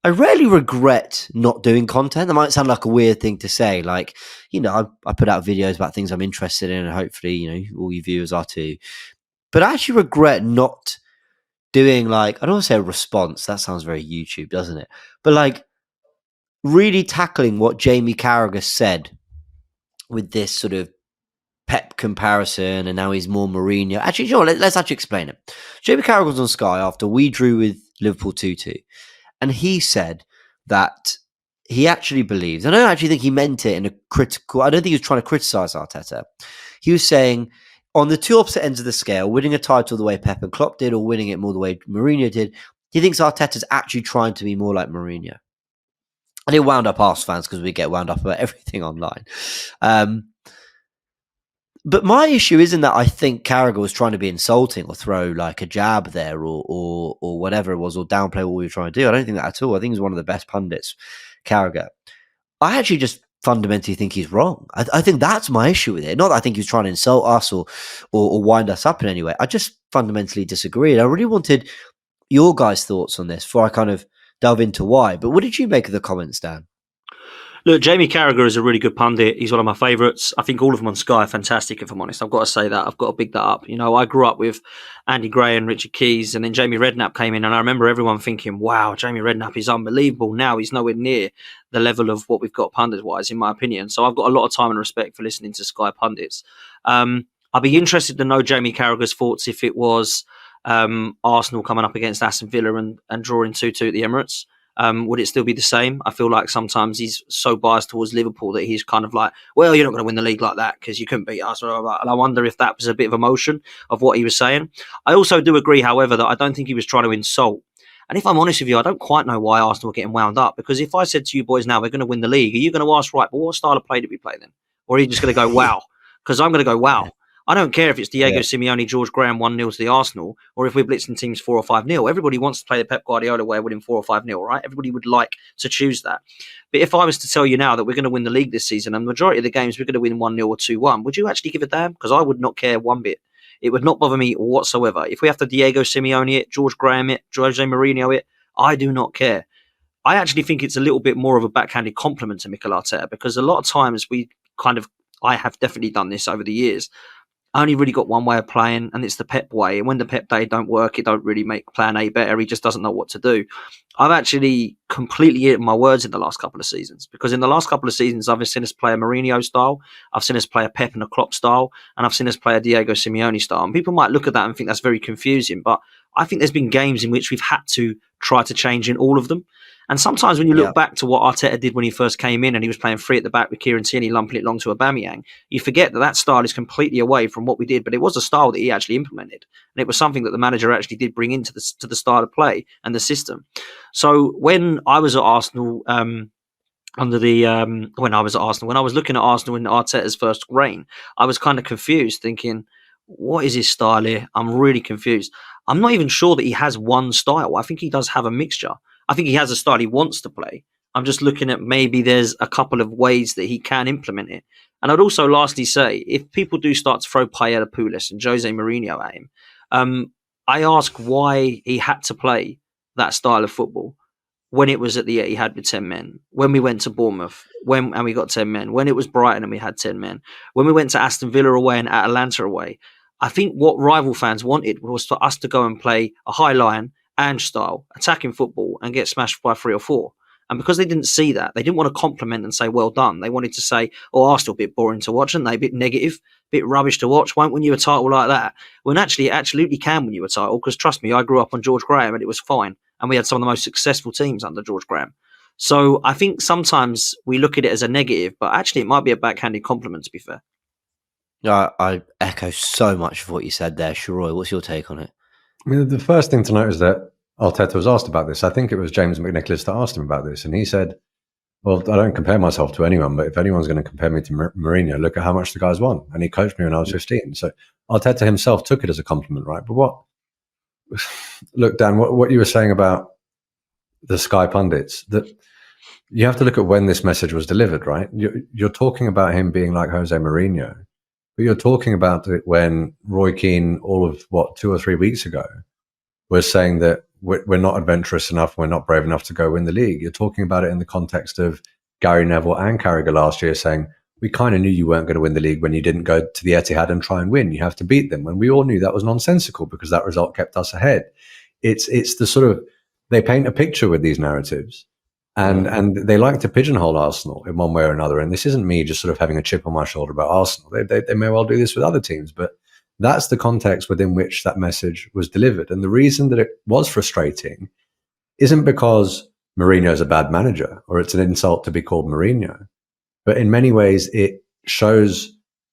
rarely regret not doing content. That might sound like a weird thing to say. Like, I put out videos about things I'm interested in, and hopefully, all you viewers are too. But I actually regret not doing, I don't want to say a response. That sounds very YouTube, doesn't it? But really tackling what Jamie Carragher said with this sort of Pep comparison, and now he's more Mourinho. Actually, sure, let's actually explain it. Jamie Carragher was on Sky after we drew with Liverpool 2-2. And he said that he actually believes, and I don't actually think he meant it in a critical, I don't think he was trying to criticise Arteta. He was saying, on the two opposite ends of the scale, winning a title the way Pep and Klopp did, or winning it more the way Mourinho did, he thinks Arteta's actually trying to be more like Mourinho. And it wound up Arsenal fans because we get wound up about everything online. But my issue isn't that I think Carragher was trying to be insulting or throw like a jab there or whatever it was, or downplay what we were trying to do. I don't think that at all. I think he's one of the best pundits, Carragher. I actually just fundamentally think he's wrong. I think that's my issue with it. Not that I think he was trying to insult us or wind us up in any way. I just fundamentally disagree. And I really wanted your guys' thoughts on this before I kind of delve into why. But what did you make of the comments, Dan? Look, Jamie Carragher is a really good pundit. He's one of my favourites. I think all of them on Sky are fantastic, if I'm honest. I've got to say that. I've got to big that up. You know, I grew up with Andy Gray and Richard Keys, and then Jamie Redknapp came in, and I remember everyone thinking, wow, Jamie Redknapp is unbelievable. Now he's nowhere near the level of what we've got pundit-wise, in my opinion. So I've got a lot of time and respect for listening to Sky pundits. I'd be interested to know Jamie Carragher's thoughts if it was Arsenal coming up against Aston Villa and drawing 2-2 at the Emirates. Would it still be the same? I feel like sometimes he's so biased towards Liverpool that he's kind of like, well, you're not going to win the league like that because you couldn't beat us. And I wonder if that was a bit of emotion of what he was saying. I also do agree, however, that I don't think he was trying to insult. And if I'm honest with you, I don't quite know why Arsenal are getting wound up. Because if I said to you boys now, we're going to win the league, are you going to ask, right, but what style of play did we play then? Or are you just going to go, wow? Because I'm going to go, wow. I don't care if it's Diego Simeone, George Graham 1-0 to the Arsenal, or if we're blitzing teams 4 or 5-0. Everybody wants to play the Pep Guardiola way of winning 4 or 5-0, right? Everybody would like to choose that. But if I was to tell you now that we're going to win the league this season, and the majority of the games we're going to win 1-0 or 2-1, would you actually give a damn? Because I would not care one bit. It would not bother me whatsoever. If we have to Diego Simeone it, George Graham it, Jose Mourinho it, I do not care. I actually think it's a little bit more of a backhanded compliment to Mikel Arteta, because a lot of times I have definitely done this over the years. I only really got one way of playing, and it's the Pep way. And when the Pep day don't work, it don't really make plan A better. He just doesn't know what to do. I've actually completely eaten my words in the last couple of seasons, because in the last couple of seasons, I've seen us play a Mourinho style, I've seen us play a Pep and a Klopp style, and I've seen us play a Diego Simeone style. And people might look at that and think that's very confusing, but I think there's been games in which we've had to try to change in all of them. And sometimes when you look back to what Arteta did when he first came in and he was playing 3 at the back with Kieran Tierney lumping it long to Aubameyang, you forget that style is completely away from what we did. But it was a style that he actually implemented. And it was something that the manager actually did bring into the style of play and the system. So when I was at Arsenal, when I was looking at Arsenal in Arteta's first reign, I was kind of confused, thinking, what is his style here? I'm really confused. I'm not even sure that he has one style. I think he does have a mixture. I think he has a style he wants to play. I'm just looking at maybe there's a couple of ways that he can implement it. And I'd also lastly say, if people do start to throw Paella-Poulis and Jose Mourinho at him, I ask why he had to play that style of football when it was at the Etihad with 10 men, when we went to Bournemouth and we got 10 men, when it was Brighton and we had 10 men, when we went to Aston Villa away and Atalanta away. I think what rival fans wanted was for us to go and play a high line, Ange style, attacking football and get smashed by 3 or 4. And because they didn't see that, they didn't want to compliment and say, well done. They wanted to say, oh, Arsenal a bit boring to watch, aren't they? A bit negative, a bit rubbish to watch. Won't win you a title like that. When actually, it absolutely can win you a title, because trust me, I grew up on George Graham and it was fine. And we had some of the most successful teams under George Graham. So I think sometimes we look at it as a negative, but actually it might be a backhanded compliment, to be fair. I echo so much of what you said there. Shiroi, what's your take on it? I mean, the first thing to note is that Arteta was asked about this. I think it was James McNicholas that asked him about this. And he said, well, I don't compare myself to anyone, but if anyone's going to compare me to Mourinho, look at how much the guy's won. And he coached me when I was 15. So Arteta himself took it as a compliment, right? But look, Dan, what you were saying about the Sky pundits, that you have to look at when this message was delivered, right? You're talking about him being like Jose Mourinho, but you're talking about it when Roy Keane, 2 or 3 weeks ago, was saying that we're not adventurous enough, we're not brave enough to go win the league. You're talking about it in the context of Gary Neville and Carragher last year saying, we kind of knew you weren't going to win the league when you didn't go to the Etihad and try and win. You have to beat them. When we all knew that was nonsensical because that result kept us ahead. It's the sort of, they paint a picture with these narratives and they like to pigeonhole Arsenal in one way or another. And this isn't me just sort of having a chip on my shoulder about Arsenal. They may well do this with other teams, but that's the context within which that message was delivered. And the reason that it was frustrating isn't because Mourinho is a bad manager or it's an insult to be called Mourinho. But in many ways, it shows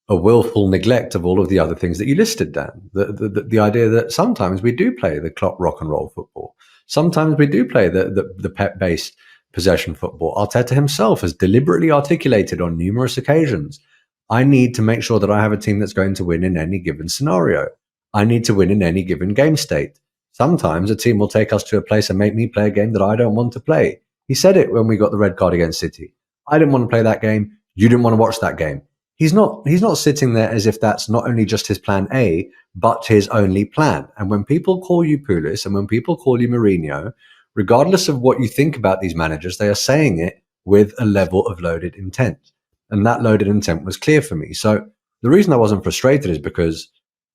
a willful neglect of all of the other things that you listed, Dan. The idea that sometimes we do play the clock rock and roll football. Sometimes we do play the Pep-based possession football. Arteta himself has deliberately articulated on numerous occasions, I need to make sure that I have a team that's going to win in any given scenario. I need to win in any given game state. Sometimes a team will take us to a place and make me play a game that I don't want to play. He said it when we got the red card against City. I didn't want to play that game. You didn't want to watch that game. He's not sitting there as if that's not only just his plan A, but his only plan. And when people call you Pulis and when people call you Mourinho, regardless of what you think about these managers, they are saying it with a level of loaded intent. And that loaded intent was clear for me. So the reason I wasn't frustrated is because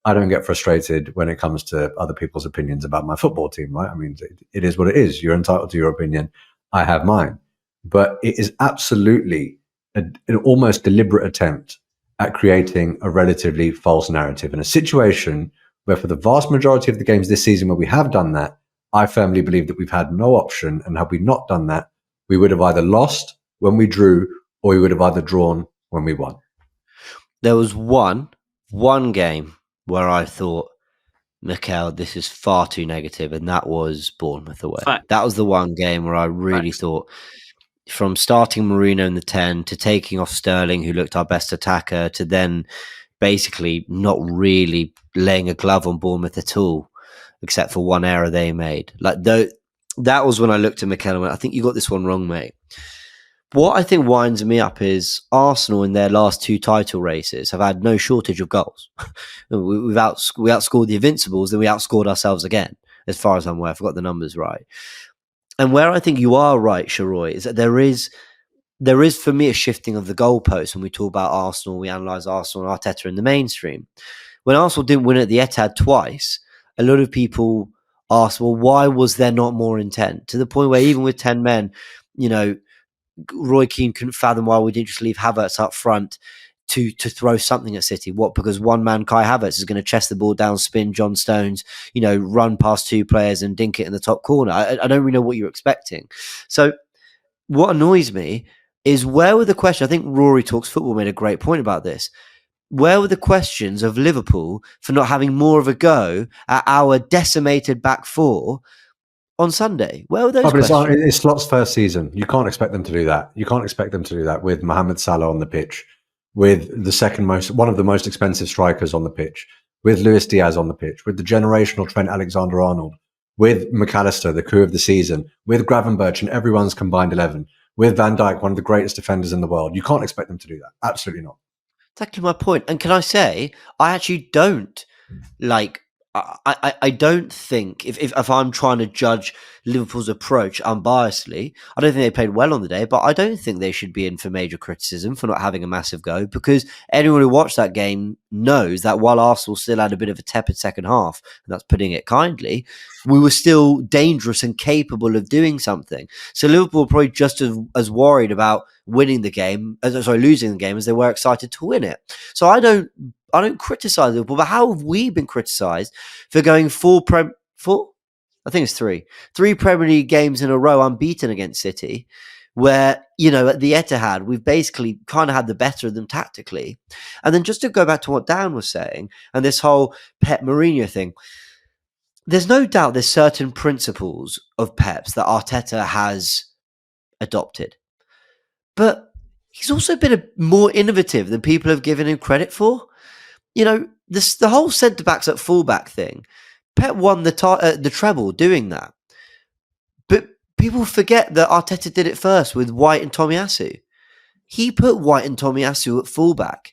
I don't get frustrated when it comes to other people's opinions about my football team, right? I mean, it is what it is. You're entitled to your opinion. I have mine. But it is absolutely an almost deliberate attempt at creating a relatively false narrative in a situation where for the vast majority of the games this season where we have done that, I firmly believe that we've had no option. And had we not done that, we would have either lost when we drew or we would have either drawn when we won. There was one game where I thought, Mikel, this is far too negative, and that was Bournemouth away. Fact. That was the one game where I really thought, from starting Mourinho in the 10 to taking off Sterling, who looked our best attacker, to then basically not really laying a glove on Bournemouth at all, except for one error they made. That was when I looked at Mikel and went, I think you got this one wrong, mate. What I think winds me up is Arsenal in their last two title races have had no shortage of goals. we outscored the Invincibles, then we outscored ourselves again, as far as I'm aware. I forgot the numbers right. And where I think you are right, Sharoy, is that there is for me a shifting of the goalposts when we talk about Arsenal, we analyse Arsenal and Arteta in the mainstream. When Arsenal didn't win at the Etihad twice, a lot of people asked, well, why was there not more intent? To the point where even with 10 men, Roy Keane couldn't fathom why we didn't just leave Havertz up front to throw something at City. What? Because one man, Kai Havertz, is going to chest the ball down, spin John Stones, run past two players and dink it in the top corner. I don't really know what you're expecting. So what annoys me is where were the questions? I think Rory Talks Football made a great point about this. Where were the questions of Liverpool for not having more of a go at our decimated back four on Sunday? Where were those questions? It's Slot's first season. You can't expect them to do that. You can't expect them to do that with Mohamed Salah on the pitch, with one of the most expensive strikers on the pitch, with Luis Diaz on the pitch, with the generational Trent Alexander-Arnold, with McAllister, the coup of the season, with Gravenberch and everyone's combined 11, with Van Dijk, one of the greatest defenders in the world. You can't expect them to do that. Absolutely not. Exactly my point. And can I say, I actually don't I don't think if I'm trying to judge Liverpool's approach unbiasedly, I don't think they played well on the day, but I don't think they should be in for major criticism for not having a massive go, because anyone who watched that game knows that while Arsenal still had a bit of a tepid second half, and that's putting it kindly, we were still dangerous and capable of doing something. So Liverpool were probably just as worried about losing the game as they were excited to win it. So I don't criticize Liverpool, but how have we been criticised for going three Premier League games in a row unbeaten against City, where, at the Etihad, we've basically kind of had the better of them tactically. And then just to go back to what Dan was saying, and this whole Pep Mourinho thing, there's no doubt there's certain principles of Pep's that Arteta has adopted. But he's also been more innovative than people have given him credit for. The whole centre-backs at fullback thing, Pep won the treble doing that. But people forget that Arteta did it first with White and Tomiyasu. He put White and Tomiyasu at fullback,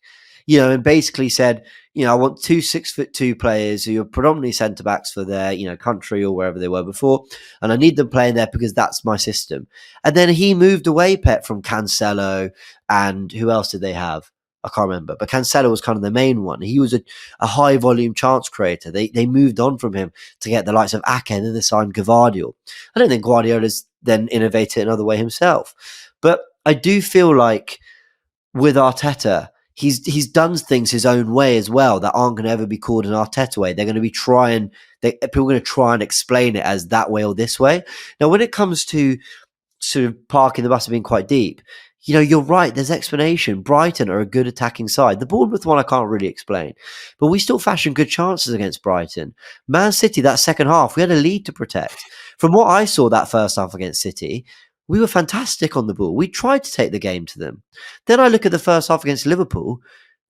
and basically said, I want two 6'2" players who are predominantly centre-backs for their, country or wherever they were before. And I need them playing there because that's my system. And then he moved away, Pep, from Cancelo, and who else did they have? I can't remember, but Cancelo was kind of the main one. He was a high volume chance creator. They moved on from him to get the likes of Ake, and then they signed Gvardiol. I don't think Guardiola's then innovated another way himself. But I do feel like with Arteta, he's done things his own way as well that aren't going to ever be called an Arteta way. They're going to be people are going to try and explain it as that way or this way. Now, when it comes to sort of parking the bus and being quite deep, you're right. There's explanation. Brighton are a good attacking side. The Bournemouth one I can't really explain. But we still fashioned good chances against Brighton. Man City, that second half, we had a lead to protect. From what I saw that first half against City, we were fantastic on the ball. We tried to take the game to them. Then I look at the first half against Liverpool.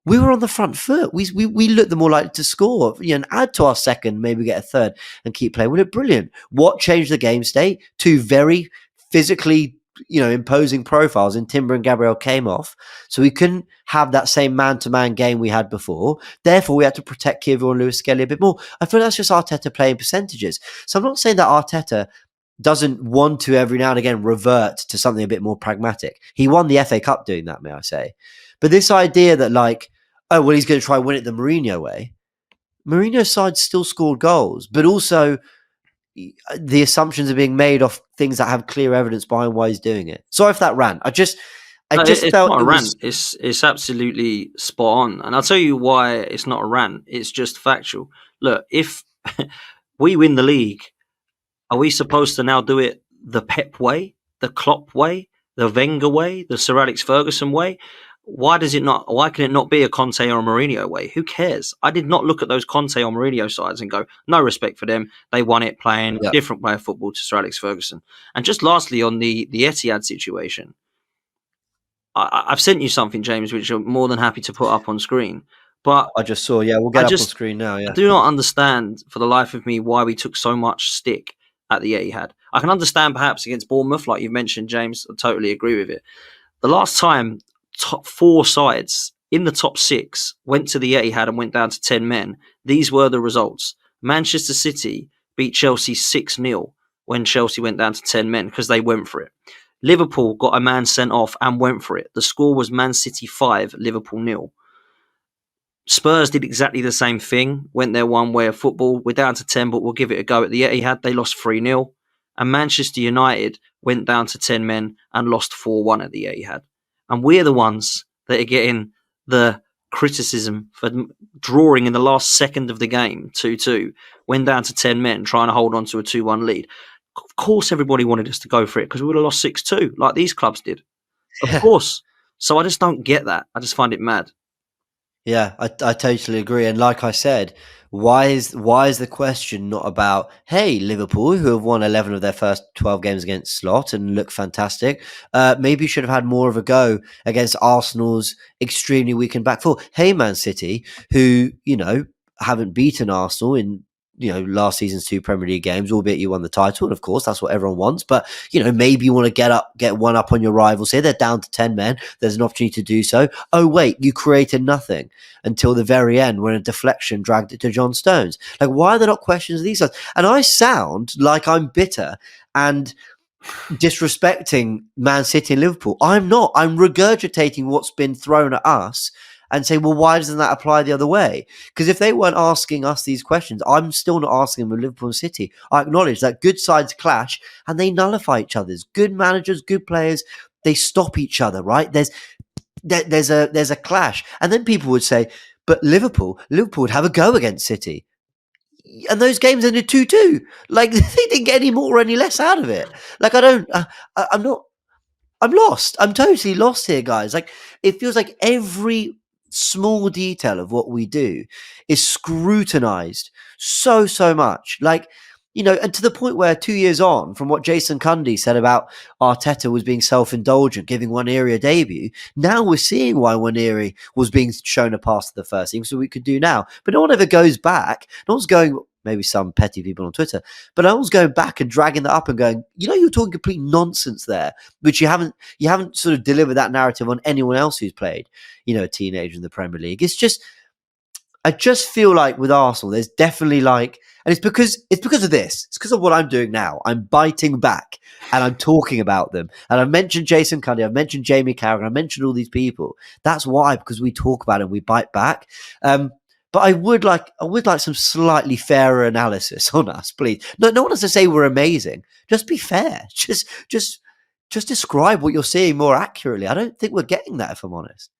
We were on the front foot. We looked the more likely to score, and add to our second, maybe get a third and keep playing. We looked brilliant. What changed the game state? Two very physically imposing profiles in Timber and Gabriel came off. So we couldn't have that same man-to-man game we had before. Therefore, we had to protect Kivor and Lewis Skelly a bit more. I feel that's just Arteta playing percentages. So I'm not saying that Arteta doesn't want to every now and again revert to something a bit more pragmatic. He won the FA Cup doing that, may I say. But this idea that he's going to try and win it the Mourinho way. Mourinho's side still scored goals, but also the assumptions are being made off things that have clear evidence behind why he's doing it. Sorry for that rant. I just it's felt not a it rant. was... It's absolutely spot on, and I'll tell you why it's not a rant. It's just factual. Look, if we win the league, are we supposed to now do it the Pep way, the Klopp way, the Wenger way, the Sir Alex Ferguson way? Why can it not be a Conte or a Mourinho way? Who cares? I did not look at those Conte or Mourinho sides and go, no respect for them. They won it playing a different way of football to Sir Alex Ferguson. And just lastly, on the Etihad situation, I've sent you something, James, which I'm more than happy to put up on screen. But I just saw, we'll get up on screen now. I do not understand for the life of me why we took so much stick at the Etihad. I can understand perhaps against Bournemouth, like you mentioned, James. I totally agree with it. The last time top 4 sides in the top 6 went to the Etihad and went down to 10 men, these were the results. Manchester City beat Chelsea 6-0 when Chelsea went down to 10 men because they went for it. Liverpool got a man sent off and went for it. The score was Man City 5, Liverpool 0. Spurs did exactly the same thing, went their one way of football. We're down to 10, but we'll give it a go at the Etihad. They lost 3-0. And Manchester United went down to 10 men and lost 4-1 at the Etihad. And we're the ones that are getting the criticism for drawing in the last second of the game, 2-2, went down to 10 men, trying to hold on to a 2-1 lead. Of course, everybody wanted us to go for it because we would have lost 6-2, like these clubs did. Of course. So I just don't get that. I just find it mad. Yeah, I totally agree. And like I said, why is the question not about, hey, Liverpool, who have won 11 of their first 12 games against Slot and look fantastic, maybe should have had more of a go against Arsenal's extremely weakened back four. Hey, Man City, who, haven't beaten Arsenal in last season's 2 Premier League games, albeit you won the title, and of course that's what everyone wants. But maybe you want to get one up on your rivals here. They're down to 10 men. There's an opportunity to do so. Oh wait, you created nothing until the very end when a deflection dragged it to John Stones. Like, why are there not questions of these guys? And I sound like I'm bitter and disrespecting Man City and Liverpool. I'm not. I'm regurgitating what's been thrown at us and say, well, why doesn't that apply the other way? Because if they weren't asking us these questions, I'm still not asking them with Liverpool and City. I acknowledge that good sides clash and they nullify each other's. Good managers, good players, they stop each other, right? There's a clash. And then people would say, but Liverpool would have a go against City. And those games ended 2-2. Like, they didn't get any more or any less out of it. Like, I'm lost. I'm totally lost here, guys. Like, it feels like every small detail of what we do is scrutinized so much. Like, and to the point where 2 years on from what Jason Cundy said about Arteta was being self-indulgent, giving Nwaneri a debut, now we're seeing why Nwaneri was being shown a pass to the first team, so we could do now. But no one ever goes back. No one's going, maybe some petty people on Twitter, but no one's going back and dragging that up and going, you're talking complete nonsense there, which you haven't sort of delivered that narrative on anyone else who's played, a teenager in the Premier League. It's just, I just feel like with Arsenal, there's definitely and it's because of this. It's because of what I'm doing now. I'm biting back and I'm talking about them. And I've mentioned Jason Cundy, I've mentioned Jamie Carragher, I've mentioned all these people. That's why, because we talk about it and we bite back. But I would like some slightly fairer analysis on us, please. No one has to say we're amazing. Just be fair. Just describe what you're seeing more accurately. I don't think we're getting that, if I'm honest.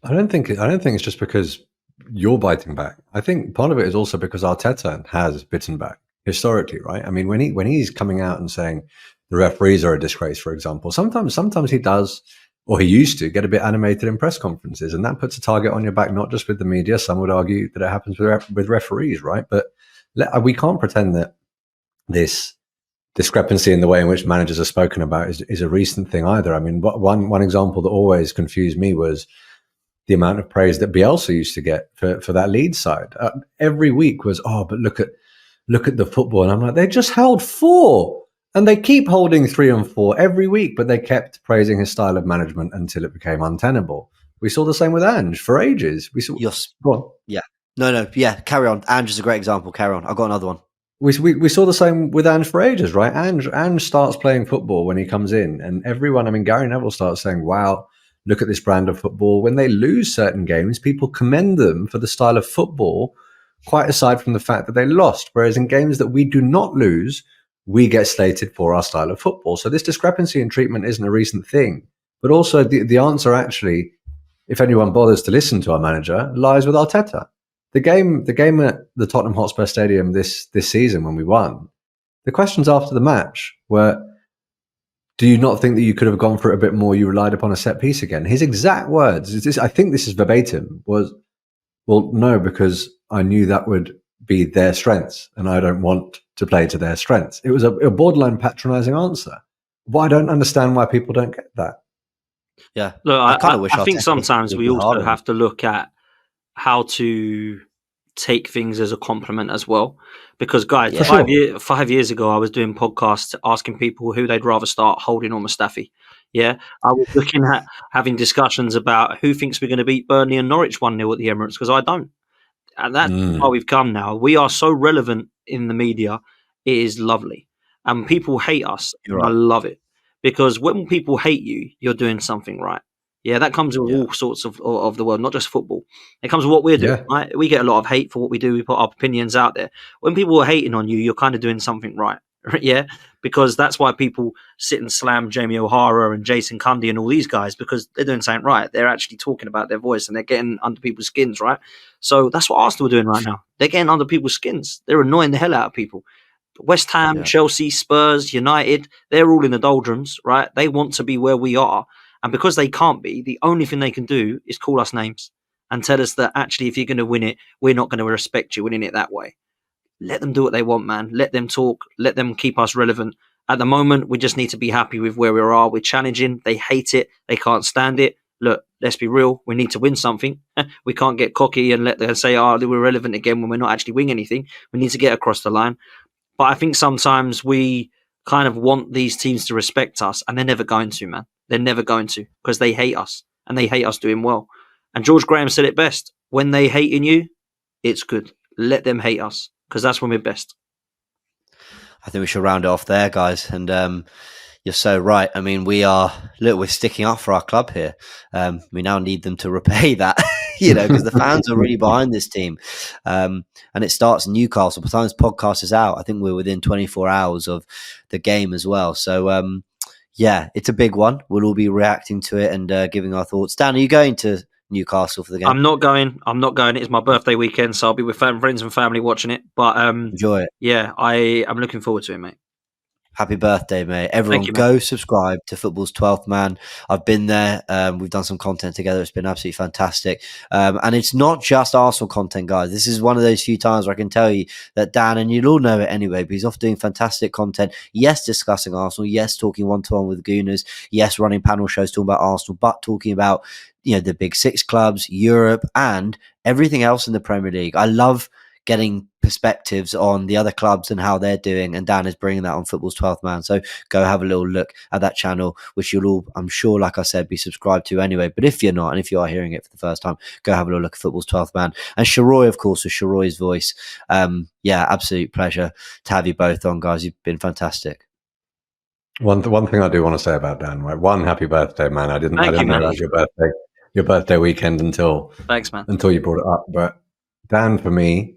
I don't think it's just because you're biting back. I think part of it is also because Arteta has bitten back historically, right? I mean, when he's coming out and saying the referees are a disgrace, for example, sometimes he does or he used to get a bit animated in press conferences, and that puts a target on your back, not just with the media. Some would argue that it happens with referees, right? But we can't pretend that this discrepancy in the way in which managers are spoken about is a recent thing either. I mean, one example that always confused me was the amount of praise that Bielsa used to get for that Leeds side. Every week was, but look at the football. And I'm like, they just held 4 and they keep holding 3 and 4 every week, but they kept praising his style of management until it became untenable. We saw the same with Ange for ages. Go on. Yeah. No. Yeah. Carry on. Ange is a great example. Carry on. I've got another one. We saw the same with Ange for ages, right? Ange starts playing football when he comes in, and everyone, I mean, Gary Neville starts saying, wow, look at this brand of football. When they lose certain games, people commend them for the style of football, quite aside from the fact that they lost. Whereas in games that we do not lose, we get slated for our style of football. So this discrepancy in treatment isn't a recent thing. But also the answer actually, if anyone bothers to listen to our manager, lies with Arteta. The game at the Tottenham Hotspur Stadium this season when we won, the questions after the match were, do you not think that you could have gone for it a bit more? You relied upon a set piece again. His exact words, I think this is verbatim, was, well, no, because I knew that would be their strengths and I don't want to play to their strengths. It was a borderline patronizing answer. But I don't understand why people don't get that. Yeah. Look, I think sometimes we also have to look at how to take things as a compliment as well. Because, guys, 5 years ago, I was doing podcasts asking people who they'd rather start, Holding or Mustafi. Yeah, I was looking at having discussions about who thinks we're going to beat Burnley and Norwich 1-0 at the Emirates, because I don't. And that's how we've come now. We are so relevant in the media. It is lovely. And people hate us. Right. I love it. Because when people hate you, you're doing something right. Yeah, that comes with all sorts of the world, not just football. It comes with what we're doing, right? We get a lot of hate for what we do. We put our opinions out there. When people are hating on you, you're kind of doing something right. Yeah, because that's why people sit and slam Jamie O'Hara and Jason Cundy and all these guys, because they're doing something right. They're actually talking about their voice and they're getting under people's skins, right? So that's what Arsenal are doing right now. They're getting under people's skins. They're annoying the hell out of people. West Ham, Chelsea, Spurs, United, they're all in the doldrums, right? They want to be where we are. And because they can't be, the only thing they can do is call us names and tell us that actually, if you're going to win it, we're not going to respect you winning it that way. Let them do what they want, man. Let them talk. Let them keep us relevant. At the moment, we just need to be happy with where we are. We're challenging. They hate it. They can't stand it. Look, let's be real. We need to win something. We can't get cocky and let them say, we're relevant again when we're not actually winning anything. We need to get across the line. But I think sometimes we kind of want these teams to respect us, and they're never going to, man. They're never going to, because they hate us, and they hate us doing well. And George Graham said it best. When they hating you, it's good. Let them hate us, because that's when we're best. I think we should round it off there, guys. And you're so right. I mean, we're sticking up for our club here. We now need them to repay that, because the fans are really behind this team. And it starts in Newcastle. By the time this podcast is out, I think we're within 24 hours of the game as well. So, it's a big one. We'll all be reacting to it and giving our thoughts. Dan, are you going to Newcastle for the game? I'm not going. It's my birthday weekend, so I'll be with friends and family watching it. But enjoy it. Yeah, I'm looking forward to it, mate. Happy birthday, mate. Everyone go subscribe to Football's 12th Man. I've been there. We've done some content together. It's been absolutely fantastic. And it's not just Arsenal content, guys. This is one of those few times where I can tell you that Dan, and you'll all know it anyway, but he's off doing fantastic content. Yes, discussing Arsenal. Yes, talking one-to-one with Gooners. Yes, running panel shows talking about Arsenal, but talking about the big six clubs, Europe, and everything else in the Premier League. I love getting perspectives on the other clubs and how they're doing, and Dan is bringing that on Football's 12th Man. So go have a little look at that channel, which you'll all, I'm sure, like I said, be subscribed to anyway. But if you're not, and if you are hearing it for the first time, go have a little look at Football's 12th Man. And Sharoy, of course, with Sharoy's voice. Absolute pleasure to have you both on, guys. You've been fantastic. One thing I do want to say about Dan, right? One, happy birthday, man. I didn't know it was your birthday weekend until you brought it up. But Dan, for me,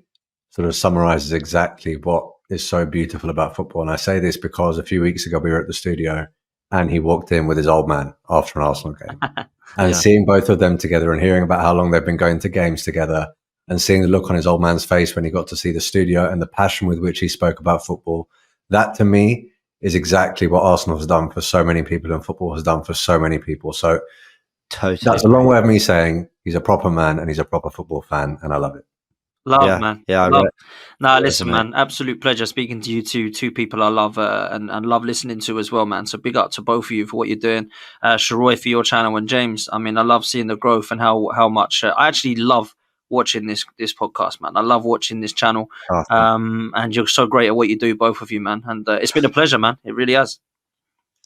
sort of summarizes exactly what is so beautiful about football. And I say this because a few weeks ago we were at the studio and he walked in with his old man after an Arsenal game. And seeing both of them together and hearing about how long they've been going to games together and seeing the look on his old man's face when he got to see the studio and the passion with which he spoke about football, that to me is exactly what Arsenal has done for so many people and football has done for so many people. So Totally. that's a long way of me saying he's a proper man and he's a proper football fan, and I love it. Love, man. Yeah, Love. I Listen, resonate. man. Absolute pleasure speaking to you two people I love and love listening to as well, man. So big up to both of you for what you're doing. Sharoy for your channel, and James. I mean, I love seeing the growth and how much I actually love watching this podcast, man. I love watching this channel. Awesome. And you're so great at what you do, both of you, man. And it's been a pleasure, man. It really has.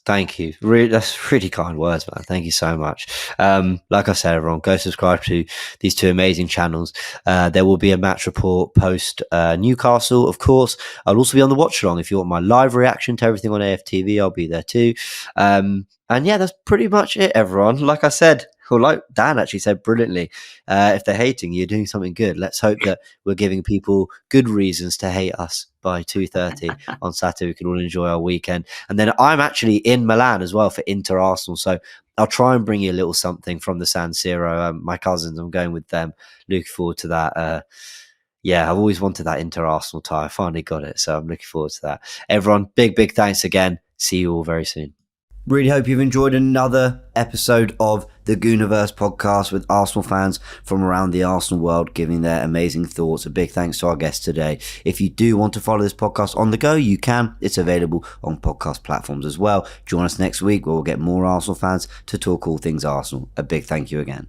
Thank you. That's really kind words, man. Thank you so much. Like I said, everyone, go subscribe to these two amazing channels. There will be a match report post Newcastle, of course. I'll also be on the watch along. If you want my live reaction to everything on AFTV, I'll be there too. And yeah, that's pretty much it, everyone. Like I said, or like Dan actually said brilliantly, if they're hating, you're doing something good. Let's hope that we're giving people good reasons to hate us by 2:30 on Saturday. We can all enjoy our weekend. And then I'm actually in Milan as well for Inter Arsenal. So I'll try and bring you a little something from the San Siro. My cousins, I'm going with them. Looking forward to that. Yeah, I've always wanted that Inter Arsenal tie. I finally got it. So I'm looking forward to that. Everyone, big thanks again. See you all very soon. Really hope you've enjoyed another episode of the Goonerverse podcast with Arsenal fans from around the Arsenal world giving their amazing thoughts. A big thanks to our guest today. If you do want to follow this podcast on the go, you can. It's available on podcast platforms as well. Join us next week where we'll get more Arsenal fans to talk all things Arsenal. A big thank you again.